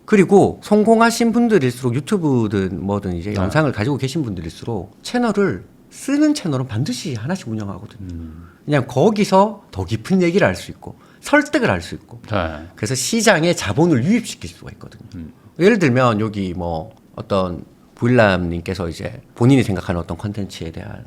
그리고 성공하신 분들일수록 유튜브든 뭐든 이제 영상을 가지고 계신 분들일수록 채널을 쓰는 채널은 반드시 하나씩 운영하거든요. 그냥 거기서 더 깊은 얘기를 할 수 있고 설득을 할 수 있고 네. 그래서 시장에 자본을 유입시킬 수가 있거든요. 예를 들면 여기 뭐 어떤 부일남님께서 이제 본인이 생각하는 어떤 컨텐츠에 대한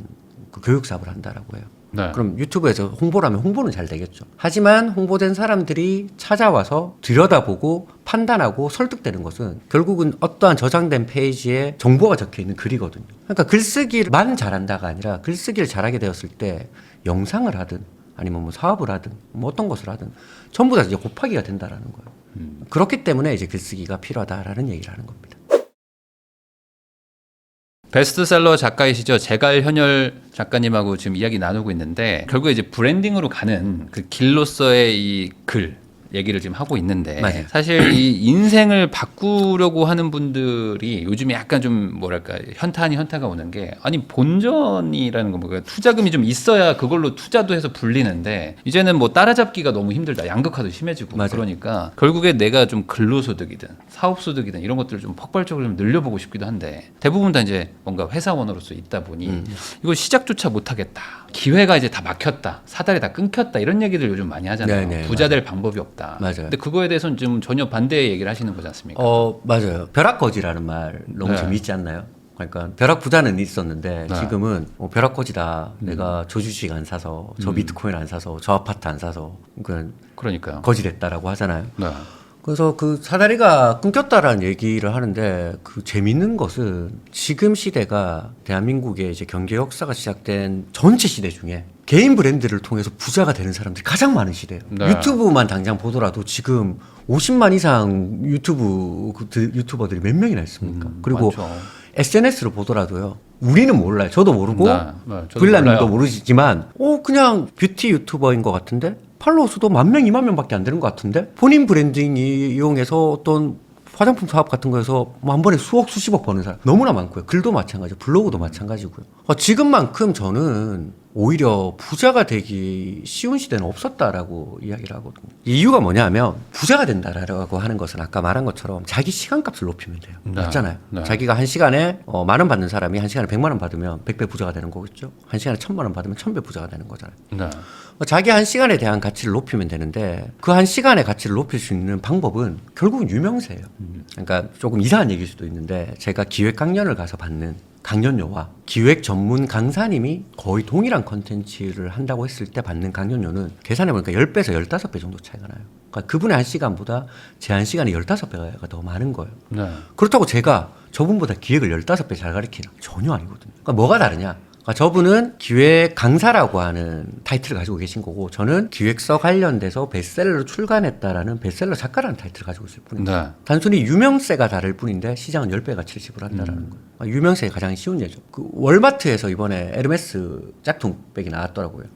그 교육 사업을 한다라고 해요. 네. 그럼 유튜브에서 홍보를 하면 홍보는 잘 되겠죠. 하지만 홍보된 사람들이 찾아와서 들여다보고 판단하고 설득되는 것은 결국은 어떠한 저장된 페이지에 정보가 적혀 있는 글이거든요. 그러니까 글쓰기만 잘한다가 아니라 글쓰기를 잘하게 되었을 때 영상을 하든 아니면 뭐 사업을 하든 뭐 어떤 것을 하든 전부 다 이제 곱하기가 된다라는 거예요. 그렇기 때문에 이제 글쓰기가 필요하다라는 얘기를 하는 겁니다. 베스트셀러 작가이시죠. 제갈현열 작가님하고 지금 이야기 나누고 있는데 결국에 이제 브랜딩으로 가는 그 길로서의 이 글 얘기를 지금 하고 있는데 맞아요. 사실 이 인생을 바꾸려고 하는 분들이 요즘에 약간 좀 뭐랄까 현타 아닌 현타가 오는 게 아니 본전이라는 거 뭐가 투자금이 좀 있어야 그걸로 투자도 해서 불리는데 이제는 뭐 따라잡기가 너무 힘들다. 양극화도 심해지고 맞아요. 그러니까 결국에 내가 좀 근로소득이든 사업소득이든 이런 것들을 좀 폭발적으로 좀 늘려보고 싶기도 한데 대부분 다 이제 뭔가 회사원으로서 있다 보니 이거 시작조차 못하겠다. 기회가 이제 다 막혔다. 사달이 다 끊겼다. 이런 얘기들 요즘 많이 하잖아요. 네네, 부자 될 방법이 없다. 맞아요. 근데 그거에 대해서는 좀 전혀 반대의 얘기를 하시는 거지 않습니까? 맞아요. 벼락거지라는 말 너무 네. 재미있지 않나요? 그러니까 벼락 부자는 있었는데 네. 지금은 벼락거지다. 내가 저 주식 안 사서 저 비트코인 안 사서 저 아파트 안 사서 그러니까요. 거지됐다라고 하잖아요. 네. 그래서 그 사다리가 끊겼다라는 얘기를 하는데 그 재밌는 것은 지금 시대가 대한민국의 이제 경제 역사가 시작된 전체 시대 중에 개인 브랜드를 통해서 부자가 되는 사람들이 가장 많은 시대예요. 네. 유튜브만 당장 보더라도 지금 50만 이상 유튜버들이 몇 명이나 있습니까? 그리고 많죠. SNS를 보더라도요. 우리는 몰라요. 저도 모르고 네, 저도 부일라님도 몰라요. 모르시지만 그냥 뷰티 유튜버인 것 같은데 팔로워 수도 10,000명, 20,000명밖에 안 되는 것 같은데 본인 브랜딩 이용해서 어떤 화장품 사업 같은 거에서 뭐 한 번에 수억 수십억 버는 사람 너무나 많고요. 글도 마찬가지고 블로그도 마찬가지고요. 지금만큼 저는 오히려 부자가 되기 쉬운 시대는 없었다라고 이야기를 하거든요. 이유가 뭐냐면 부자가 된다라고 하는 것은 아까 말한 것처럼 자기 시간값을 높이면 돼요. 네. 맞잖아요. 네. 자기가 한 시간에 10,000원 받는 사람이 한 시간에 100만 원 받으면 100배 부자가 되는 거겠죠. 한 시간에 1,000만 원 받으면 1,000배 부자가 되는 거잖아요. 네. 자기 한 시간에 대한 가치를 높이면 되는데 그 한 시간의 가치를 높일 수 있는 방법은 결국은 유명세예요. 그러니까 조금 이상한 얘기일 수도 있는데 제가 기획 강연을 가서 받는 강연료와 기획 전문 강사님이 거의 동일한 컨텐츠를 한다고 했을 때 받는 강연료는 계산해보니까 10배에서 15배 정도 차이가 나요. 그러니까 그분의 한 시간보다 제 한 시간이 15배가 더 많은 거예요. 네. 그렇다고 제가 저분보다 기획을 15배 잘 가르치나? 전혀 아니거든요. 그러니까 뭐가 다르냐? 그러니까 저분은 기획 강사라고 하는 타이틀을 가지고 계신 거고 저는 기획서 관련돼서 베스트셀러로 출간했다라는 베스트셀러 작가라는 타이틀을 가지고 있을 뿐입니다. 네. 단순히 유명세가 다를 뿐인데 시장은 10배가 70을 한다라는 거예요. 유명세가 가장 쉬운 예죠. 그 월마트에서 이번에 에르메스 짝퉁백이 나왔더라고요.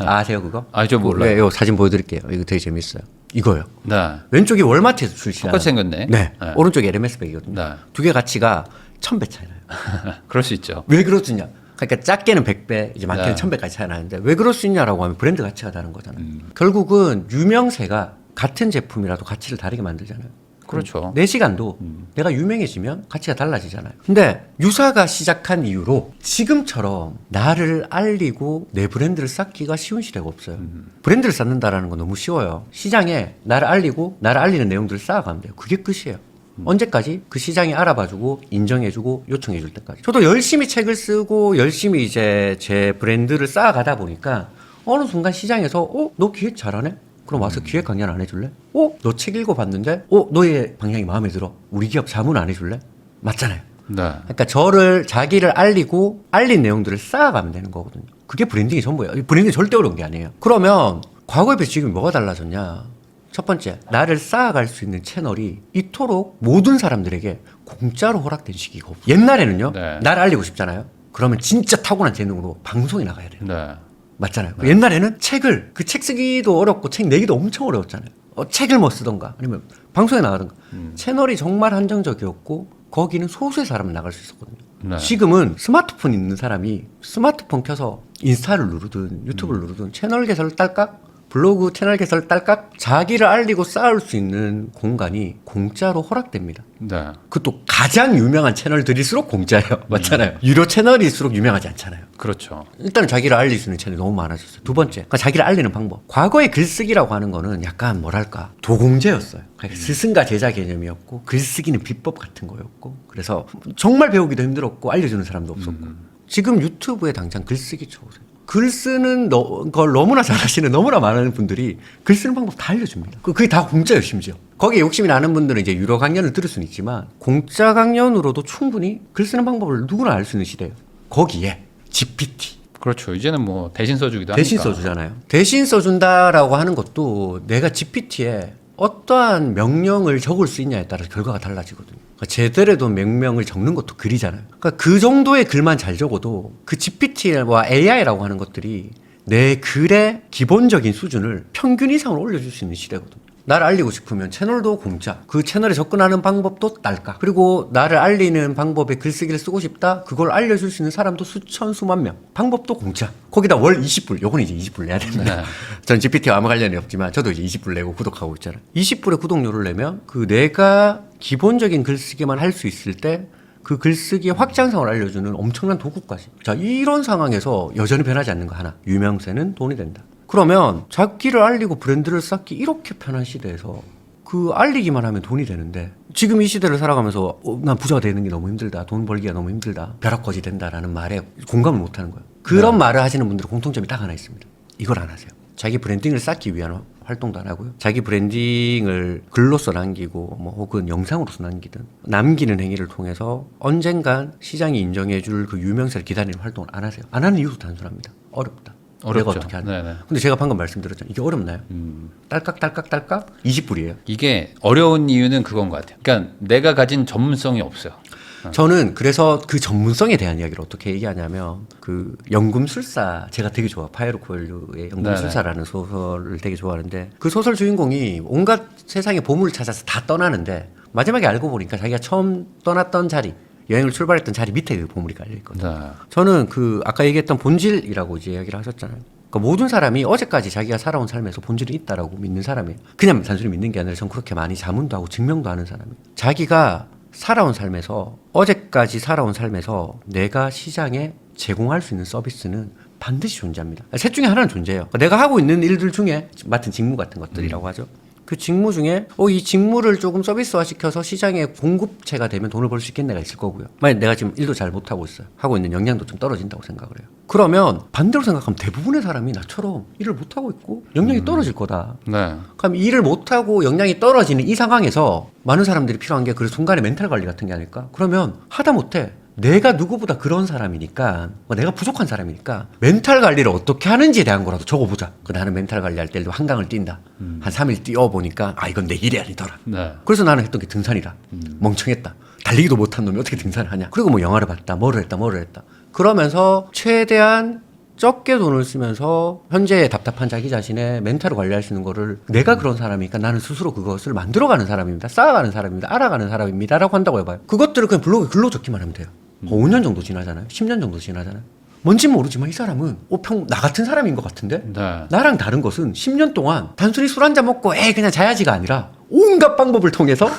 아세요 그거? 저 몰라요. 네, 요 사진 보여드릴게요. 이거 되게 재밌어요. 이거요. 네. 왼쪽이 월마트에서 출시한 똑같이 생겼네. 네. 네. 오른쪽이 에르메스 백이거든요. 네. 두 개 가치가 1000배 차이 나요. 그럴 수 있죠. 왜 그렇느냐? 그러니까 작게는 100배, 이제 많게는 네. 1000배까지 차이 나는데 왜 그럴 수 있냐라고 하면 브랜드 가치가 다른 거잖아요. 결국은 유명세가 같은 제품이라도 가치를 다르게 만들잖아요. 그렇죠. 내 시간도 내가 유명해지면 가치가 달라지잖아요. 근데 유사가 시작한 이후로 지금처럼 나를 알리고 내 브랜드를 쌓기가 쉬운 시대가 없어요. 브랜드를 쌓는다라는 건 너무 쉬워요. 시장에 나를 알리고 나를 알리는 내용들을 쌓아가면 돼요. 그게 끝이에요. 언제까지? 그 시장이 알아봐주고 인정해주고 요청해줄 때까지. 저도 열심히 책을 쓰고 열심히 이제 제 브랜드를 쌓아가다 보니까 어느 순간 시장에서 너 기획 잘하네? 그럼 와서 기획 강연 안 해줄래? 너 책 읽어봤는데? 너의 방향이 마음에 들어? 우리 기업 자문 안 해줄래? 맞잖아요. 네. 그러니까 자기를 알리고 알린 내용들을 쌓아가면 되는 거거든요. 그게 브랜딩이 전부예요. 브랜딩이 절대 어려운 게 아니에요. 그러면 과거에 비해 지금 뭐가 달라졌냐? 첫 번째, 나를 쌓아갈 수 있는 채널이 이토록 모든 사람들에게 공짜로 허락된 시기가 없어요. 옛날에는요, 네. 나를 알리고 싶잖아요. 그러면 진짜 타고난 재능으로 방송에 나가야 돼요. 네. 맞잖아요. 옛날에는 그 책 쓰기도 어렵고 책 내기도 엄청 어려웠잖아요. 책을 뭐 쓰던가 아니면 방송에 나가던가. 채널이 정말 한정적이었고 거기는 소수의 사람은 나갈 수 있었거든요. 네. 지금은 스마트폰 있는 사람이 스마트폰 켜서 인스타를 누르든 유튜브를 누르든 채널 개설 딸깍 블로그 채널 개설 딸깍 자기를 알리고 쌓을 수 있는 공간이 공짜로 허락됩니다. 네. 그것도 가장 유명한 채널들일수록 공짜예요. 맞잖아요. 유료 채널일수록 유명하지 않잖아요. 그렇죠. 일단은 자기를 알릴 수 있는 채널이 너무 많아졌어요. 두 번째, 그러니까 자기를 알리는 방법. 과거에 글쓰기라고 하는 거는 약간 뭐랄까 도공제였어요. 그러니까 스승과 제자 개념이었고 글쓰기는 비법 같은 거였고 그래서 정말 배우기도 힘들었고 알려주는 사람도 없었고 지금 유튜브에 당장 글쓰기 쳐보세요. 글 쓰는 걸 너무나 잘하시는 너무나 많은 분들이 글 쓰는 방법 다 알려줍니다. 그게 다 공짜예요, 심지어. 거기에 욕심이 나는 분들은 이제 유료 강연을 들을 수는 있지만 공짜 강연으로도 충분히 글 쓰는 방법을 누구나 알 수 있는 시대예요. 거기에 GPT. 그렇죠. 이제는 뭐 대신 써주기도 대신 하니까. 써주잖아요. 대신 써준다라고 하는 것도 내가 GPT에 어떠한 명령을 적을 수 있냐에 따라서 결과가 달라지거든요. 그러니까 제대로 된 명령을 적는 것도 글이잖아요. 그러니까 그 정도의 글만 잘 적어도 그 GPT와 AI라고 하는 것들이 내 글의 기본적인 수준을 평균 이상으로 올려줄 수 있는 시대거든요. 나를 알리고 싶으면 채널도 공짜. 그 채널에 접근하는 방법도 딸까. 그리고 나를 알리는 방법에 글쓰기를 쓰고 싶다. 그걸 알려줄 수 있는 사람도 수천 수만 명. 방법도 공짜. 거기다 월 20불. 요건 이제 20불 내야 됩니다. 네. 전 GPT와 아무 관련이 없지만 저도 이제 20불 내고 구독하고 있잖아요. 20불의 구독료를 내면 그 내가 기본적인 글쓰기만 할 수 있을 때 그 글쓰기의 확장성을 알려주는 엄청난 도구까지. 자, 이런 상황에서 여전히 변하지 않는 거 하나. 유명세는 돈이 된다. 그러면 자기를 알리고 브랜드를 쌓기 이렇게 편한 시대에서 그 알리기만 하면 돈이 되는데 지금 이 시대를 살아가면서 난 부자가 되는 게 너무 힘들다. 돈 벌기가 너무 힘들다. 벼락거지 된다라는 말에 공감을 못 하는 거예요. 그런 말을 하시는 분들의 공통점이 딱 하나 있습니다. 이걸 안 하세요. 자기 브랜딩을 쌓기 위한 활동도 안 하고요. 자기 브랜딩을 글로써 남기고 뭐 혹은 영상으로서 남기든 남기는 행위를 통해서 언젠간 시장이 인정해줄 그 유명세를 기다리는 활동을 안 하세요. 안 하는 이유도 단순합니다. 어렵다. 내가 어렵죠. 어떻게 하냐. 네네. 근데 제가 방금 말씀드렸잖아요. 이게 어렵나요? 딸깍 20불이에요. 이게 어려운 이유는 그건 것 같아요. 그러니까 내가 가진 전문성이 없어요. 저는 그래서 그 전문성에 대한 이야기를 어떻게 얘기하냐면 그 연금술사 제가 되게 좋아 파이로 코엘류의 연금술사라는 소설을 되게 좋아하는데 그 소설 주인공이 온갖 세상의 보물을 찾아서 다 떠나는데 마지막에 알고 보니까 자기가 처음 떠났던 자리 여행을 출발했던 자리 밑에 그 보물이 깔려 있거든요. 네. 저는 그 아까 얘기했던 본질이라고 이제 이야기를 하셨잖아요. 그러니까 모든 사람이 어제까지 자기가 살아온 삶에서 본질이 있다라고 믿는 사람이에요. 그냥 단순히 믿는 게 아니라 전 그렇게 많이 자문도 하고 증명도 하는 사람이에요. 자기가 살아온 삶에서 어제까지 살아온 삶에서 내가 시장에 제공할 수 있는 서비스는 반드시 존재합니다. 셋 중에 하나는 존재해요. 그러니까 내가 하고 있는 일들 중에 맡은 직무 같은 것들이라고 하죠. 그 직무 중에 이 직무를 조금 서비스화 시켜서 시장에 공급체가 되면 돈을 벌 수 있겠네가 있을 거고요. 만약 내가 지금 일도 잘 못하고 있어요. 하고 있는 역량도 좀 떨어진다고 생각을 해요. 그러면 반대로 생각하면 대부분의 사람이 나처럼 일을 못하고 있고 역량이 떨어질 거다. 네. 그럼 일을 못하고 역량이 떨어지는 이 상황에서 많은 사람들이 필요한 게 그 순간의 멘탈 관리 같은 게 아닐까? 그러면 하다 못해 내가 누구보다 그런 사람이니까 내가 부족한 사람이니까 멘탈 관리를 어떻게 하는지에 대한 거라도 적어보자. 나는 멘탈 관리할 때도 한강을 뛴다. 한 3일 뛰어보니까 이건 내 일이 아니더라. 네. 그래서 나는 했던 게 등산이다. 멍청했다. 달리기도 못한 놈이 어떻게 등산을 하냐. 그리고 뭐 영화를 봤다. 뭐를 했다. 그러면서 최대한 적게 돈을 쓰면서 현재의 답답한 자기 자신의 멘탈을 관리할 수 있는 거를 내가 그런 사람이니까 나는 스스로 그것을 만들어가는 사람입니다. 쌓아가는 사람입니다. 알아가는 사람입니다. 라고 한다고 해봐요. 그것들을 그냥 블로그에 글로 적기만 하면 돼요. 5년 정도 지나잖아요. 10년 정도 지나잖아요. 뭔진 모르지만 이 사람은 나 같은 사람인 것 같은데 네. 나랑 다른 것은 10년 동안 단순히 술 한잔 먹고 그냥 자야지가 아니라 온갖 방법을 통해서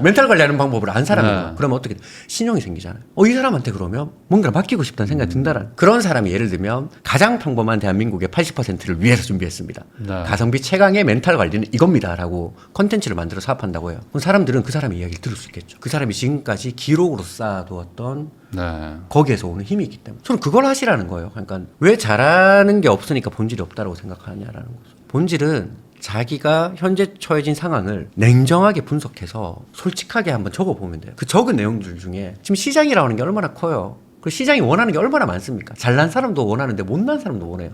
멘탈 관리하는 방법을 안 사람이에요. 네. 그러면 어떻게 신용이 생기잖아요. 이 사람한테 그러면 뭔가를 맡기고 싶다는 생각이 든다라는 그런 사람이 예를 들면 가장 평범한 대한민국의 80%를 위해서 준비했습니다. 네. 가성비 최강의 멘탈 관리는 이겁니다라고 컨텐츠를 만들어 사업한다고 해요. 그럼 사람들은 그 사람의 이야기를 들을 수 있겠죠. 그 사람이 지금까지 기록으로 쌓아두었던 네. 거기에서 오는 힘이 있기 때문에 저는 그걸 하시라는 거예요. 그러니까 왜 잘하는 게 없으니까 본질이 없다라고 생각하냐라는 거죠. 본질은 자기가 현재 처해진 상황을 냉정하게 분석해서 솔직하게 한번 적어보면 돼요. 그 적은 내용들 중에 지금 시장이라고 하는 게 얼마나 커요. 그 시장이 원하는 게 얼마나 많습니까? 잘난 사람도 원하는데 못난 사람도 원해요.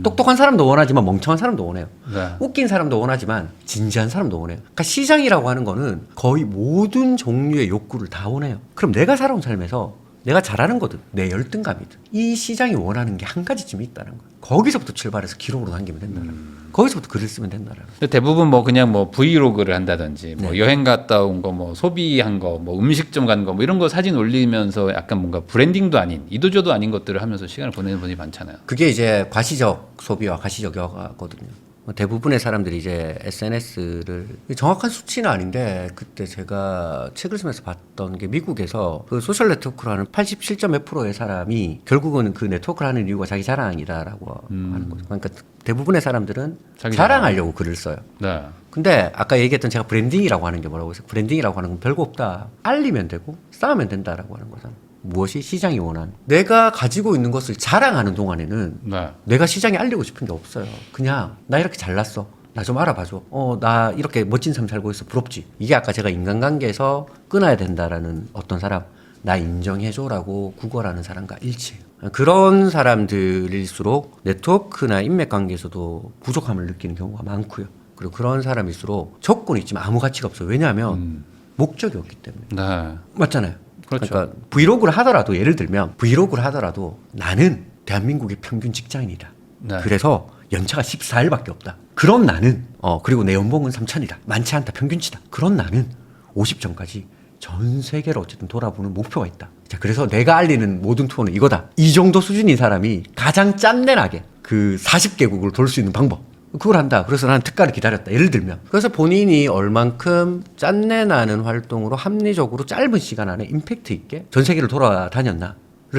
똑똑한 사람도 원하지만 멍청한 사람도 원해요. 네. 웃긴 사람도 원하지만 진지한 사람도 원해요. 그러니까 시장이라고 하는 거는 거의 모든 종류의 욕구를 다 원해요. 그럼 내가 살아온 삶에서 내가 잘하는 거든 내 열등감이든 이 시장이 원하는 게 한 가지쯤 있다는 거예요. 거기서부터 출발해서 기록으로 남기면 된다는 거예요. 거기서부터 글을 쓰면 된다는 거예요. 근데 대부분 뭐 그냥 뭐 브이로그를 한다든지 뭐 네. 여행 갔다 온 거 뭐 소비한 거 뭐 음식점 간 거 뭐 이런 거 사진 올리면서 약간 뭔가 브랜딩도 아닌 이도저도 아닌 것들을 하면서 시간을 보내는 분이 많잖아요. 그게 이제 과시적 소비와 과시적 여가거든요. 대부분의 사람들이 이제 SNS를 정확한 수치는 아닌데 그때 제가 책을 쓰면서 봤던 게 미국에서 그 소셜 네트워크를 하는 87.몇%의 사람이 결국은 그 네트워크를 하는 이유가 자기 자랑이다라고 하는 거죠. 그러니까 대부분의 사람들은 자기 자랑하려고 글을 써요. 네. 근데 아까 얘기했던 제가 브랜딩이라고 하는 게 뭐라고 해서 브랜딩이라고 하는 건 별거 없다. 알리면 되고 쌓으면 된다라고 하는 거잖아. 무엇이 시장이 원하는 내가 가지고 있는 것을 자랑하는 동안에는 네. 내가 시장에 알리고 싶은 게 없어요. 그냥 나 이렇게 잘났어. 나 좀 알아봐줘. 나 이렇게 멋진 삶 살고 있어. 부럽지. 이게 아까 제가 인간관계에서 끊어야 된다라는 어떤 사람 나 인정해줘라고 구걸하는 사람과 일치해요. 그런 사람들일수록 네트워크나 인맥관계에서도 부족함을 느끼는 경우가 많고요. 그리고 그런 사람일수록 조건이 있지만 아무 가치가 없어요. 왜냐하면 목적이 없기 때문에. 네. 맞잖아요. 그렇죠. 그러니까 브이로그를 하더라도 예를 들면 브이로그를 하더라도 나는 대한민국의 평균 직장인이다. 네. 그래서 연차가 14일밖에 없다. 그런 나는 그리고 내 연봉은 3천이다. 많지 않다. 평균치다. 그런 나는 50전까지 전 세계를 어쨌든 돌아보는 목표가 있다. 자, 그래서 내가 알리는 모든 투어는 이거다. 이 정도 수준인 사람이 가장 짠내나게 그 40개국을 돌 수 있는 방법. 그걸 한다. 그래서 나는 특가를 기다렸다. 예를 들면. 그래서 본인이 얼만큼 짠내나는 활동으로 합리적으로 짧은 시간 안에 임팩트 있게 전 세계를 돌아다녔나를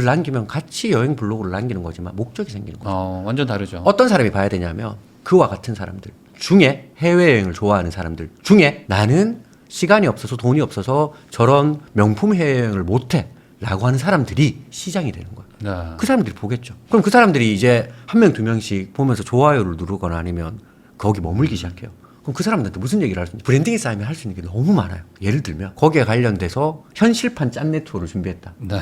남기면 같이 여행 블로그를 남기는 거지만 목적이 생기는 거죠. 완전 다르죠. 어떤 사람이 봐야 되냐면 그와 같은 사람들 중에 해외여행을 좋아하는 사람들 중에 나는 시간이 없어서 돈이 없어서 저런 명품 해외여행을 못해 라고 하는 사람들이 시장이 되는 거예요. 네. 그 사람들이 보겠죠. 그럼 그 사람들이 이제 한 명, 두 명씩 보면서 좋아요를 누르거나 아니면 거기 머물기 시작해요. 그럼 그 사람들한테 무슨 얘기를 할 수 있는지 브랜딩이 쌓이면 할 수 있는 게 너무 많아요. 예를 들면 거기에 관련돼서 현실판 짠내 투어를 준비했다. 네.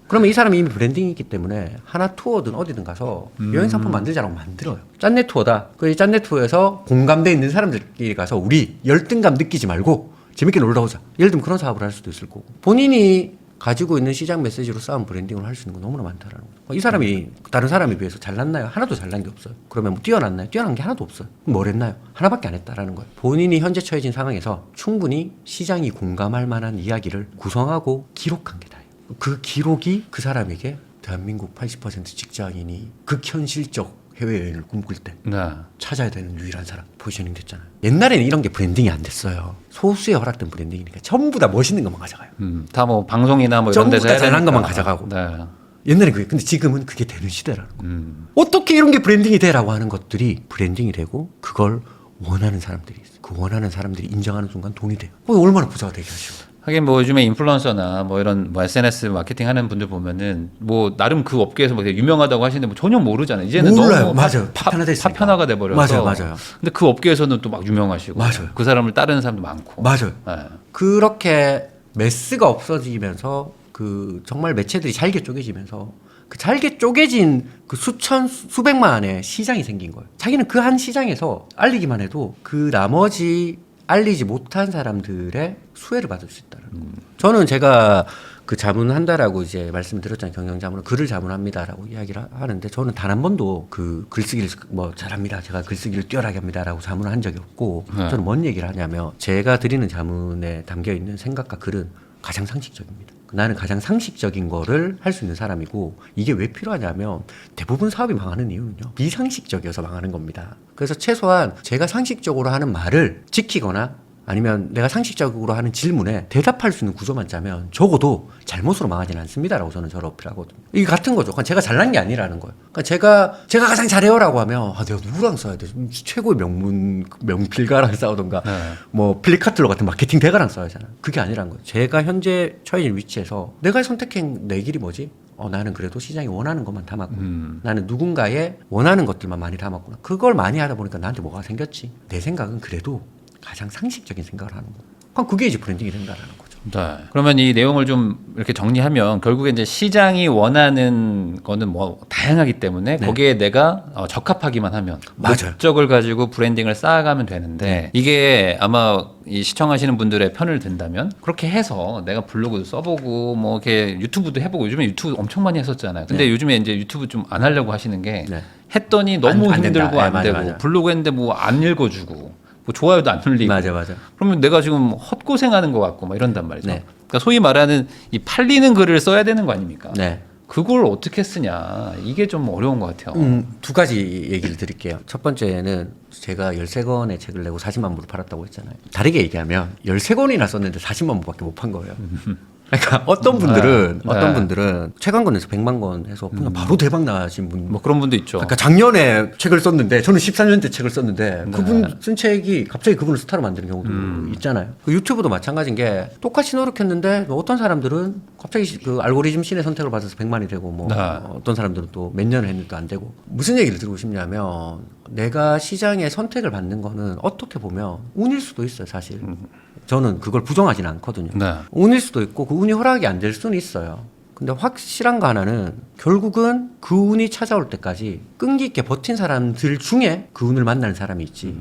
그러면 이 사람이 이미 브랜딩이 있기 때문에 하나 투어든 어디든 가서 여행 상품 만들자라고 만들어요. 짠내 투어다. 그 짠내 투어에서 공감대 있는 사람들끼리 가서 우리 열등감 느끼지 말고 재밌게 놀다 오자. 예를 들면 그런 사업을 할 수도 있을 거고. 본인이 가지고 있는 시장 메시지로 쌓은 브랜딩을 할 수 있는 건 너무나 많다라는 거죠. 이 사람이 다른 사람에 비해서 잘났나요? 하나도 잘난 게 없어요. 그러면 뭐 뛰어났나요? 뛰어난 게 하나도 없어요. 그럼 뭘 했나요? 하나밖에 안 했다라는 거예요. 본인이 현재 처해진 상황에서 충분히 시장이 공감할 만한 이야기를 구성하고 기록한 게 다예요. 그 기록이 그 사람에게 대한민국 80% 직장인이 극현실적 해외여행을 꿈꿀 때 네. 찾아야 되는 유일한 사람 포지셔닝 됐잖아요. 옛날에는 이런 게 브랜딩이 안 됐어요. 소수에 허락된 브랜딩이니까 전부 다 멋있는 것만 가져가요. 다 뭐 방송이나 뭐 이런 전부 데서 다 해야 잘난 되니까. 것만 가져가고. 네. 옛날에 그게 근데 지금은 그게 되는 시대라는 거예요. 어떻게 이런 게 브랜딩이 돼라고 하는 것들이 브랜딩이 되고 그걸 원하는 사람들이 있어요. 그 원하는 사람들이 인정하는 순간 돈이 돼요. 얼마나 부자가 되게 하시고. 하긴 뭐 요즘에 인플루언서나 뭐 이런 뭐 SNS 마케팅 하는 분들 보면은 뭐 나름 그 업계에서 뭐 되게 유명하다고 하시는데 뭐 전혀 모르잖아요. 이제는 몰라요. 너무 맞아요. 파편화됐으니까. 파편화가 돼 버려서. 맞아요. 근데 그 업계에서는 또 막 유명하시고 맞아요. 그 사람을 따르는 사람도 많고. 맞아요. 네. 그렇게 매스가 없어지면서 그 정말 매체들이 잘게 쪼개지면서 그 잘게 쪼개진 그 수백만의 시장이 생긴 거예요. 자기는 그 한 시장에서 알리기만 해도 그 나머지 알리지 못한 사람들의 수혜를 받을 수 있다는 거예요. 저는 제가 그 자문한다라고 이제 말씀드렸잖아요. 경영 자문을 글을 자문합니다라고 이야기를 하는데 저는 단 한 번도 그 글쓰기를 뭐 잘합니다. 제가 글쓰기를 뛰어나게 합니다라고 자문을 한 적이 없고 저는 뭔 얘기를 하냐면 제가 드리는 자문에 담겨 있는 생각과 글은 가장 상식적입니다. 나는 가장 상식적인 거를 할 수 있는 사람이고 이게 왜 필요하냐면 대부분 사업이 망하는 이유는요. 비상식적이어서 망하는 겁니다. 그래서 최소한 제가 상식적으로 하는 말을 지키거나 아니면 내가 상식적으로 하는 질문에 대답할 수 있는 구조만 짜면 적어도 잘못으로 망하지는 않습니다라고 저는 저를 어필하거든요. 이게 같은 거죠. 그러니까 제가 잘난 게 아니라는 거예요. 그러니까 제가 가장 잘해요라고 하면 내가 누구랑 써야 돼? 최고의 명필가랑 싸우던가 뭐 필리카틀러 같은 마케팅 대가랑 써야 하잖아요. 그게 아니라는 거예요. 제가 현재 처해진 위치에서 내가 선택한 내 길이 뭐지? 나는 그래도 시장이 원하는 것만 담았고 나는 누군가의 원하는 것들만 많이 담았구나. 그걸 많이 하다 보니까 나한테 뭐가 생겼지? 내 생각은 그래도 가장 상식적인 생각을 하는 거예요. 그럼 그게 이제 브랜딩이 된다는 거죠. 네. 그러면 이 내용을 좀 이렇게 정리하면 결국에 이제 시장이 원하는 거는 뭐 다양하기 때문에 거기에 내가 적합하기만 하면 맞아요. 목적을 가지고 브랜딩을 쌓아가면 되는데 이게 아마 이 시청하시는 분들의 편을 든다면 그렇게 해서 내가 블로그도 써보고 뭐 이렇게 유튜브도 해보고 요즘에 유튜브 엄청 많이 했었잖아요. 근데 요즘에 이제 유튜브 좀 안 하려고 하시는 게 했더니 너무 안 된다. 힘들고 안 맞아, 되고 맞아. 블로그 했는데 뭐 안 읽어주고 뭐 좋아요도 안 눌리고 맞아. 그러면 내가 지금 헛고생하는 것 같고 막 이런단 말이죠. 네. 그러니까 소위 말하는 이 팔리는 글을 써야 되는 거 아닙니까? 네. 그걸 어떻게 쓰냐 이게 좀 어려운 것 같아요. 두 가지 얘기를 드릴게요. 첫 번째는 제가 13권의 책을 내고 40만 부를 팔았다고 했잖아요. 다르게 얘기하면 13권이나 썼는데 40만 부밖에 못 판 거예요. 그러니까 어떤 분들은 책 한 권에서 100만 권 해서 그냥 바로 대박 나신 분. 뭐 그런 분도 있죠. 그러니까 작년에 책을 썼는데 저는 14년째 책을 썼는데 그분 쓴 책이 갑자기 그분을 스타로 만드는 경우도 있잖아요. 그 유튜브도 마찬가지인 게 똑같이 노력했는데 어떤 사람들은 갑자기 그 알고리즘 신의 선택을 받아서 100만이 되고 뭐 어떤 사람들은 또 몇 년을 했는데 안 되고 무슨 얘기를 드리고 싶냐면 내가 시장의 선택을 받는 거는 어떻게 보면 운일 수도 있어요, 사실. 저는 그걸 부정하지는 않거든요. 네. 운일 수도 있고 그 운이 허락이 안 될 수는 있어요. 근데 확실한 거 하나는 결국은 그 운이 찾아올 때까지 끈기 있게 버틴 사람들 중에 그 운을 만나는 사람이 있지.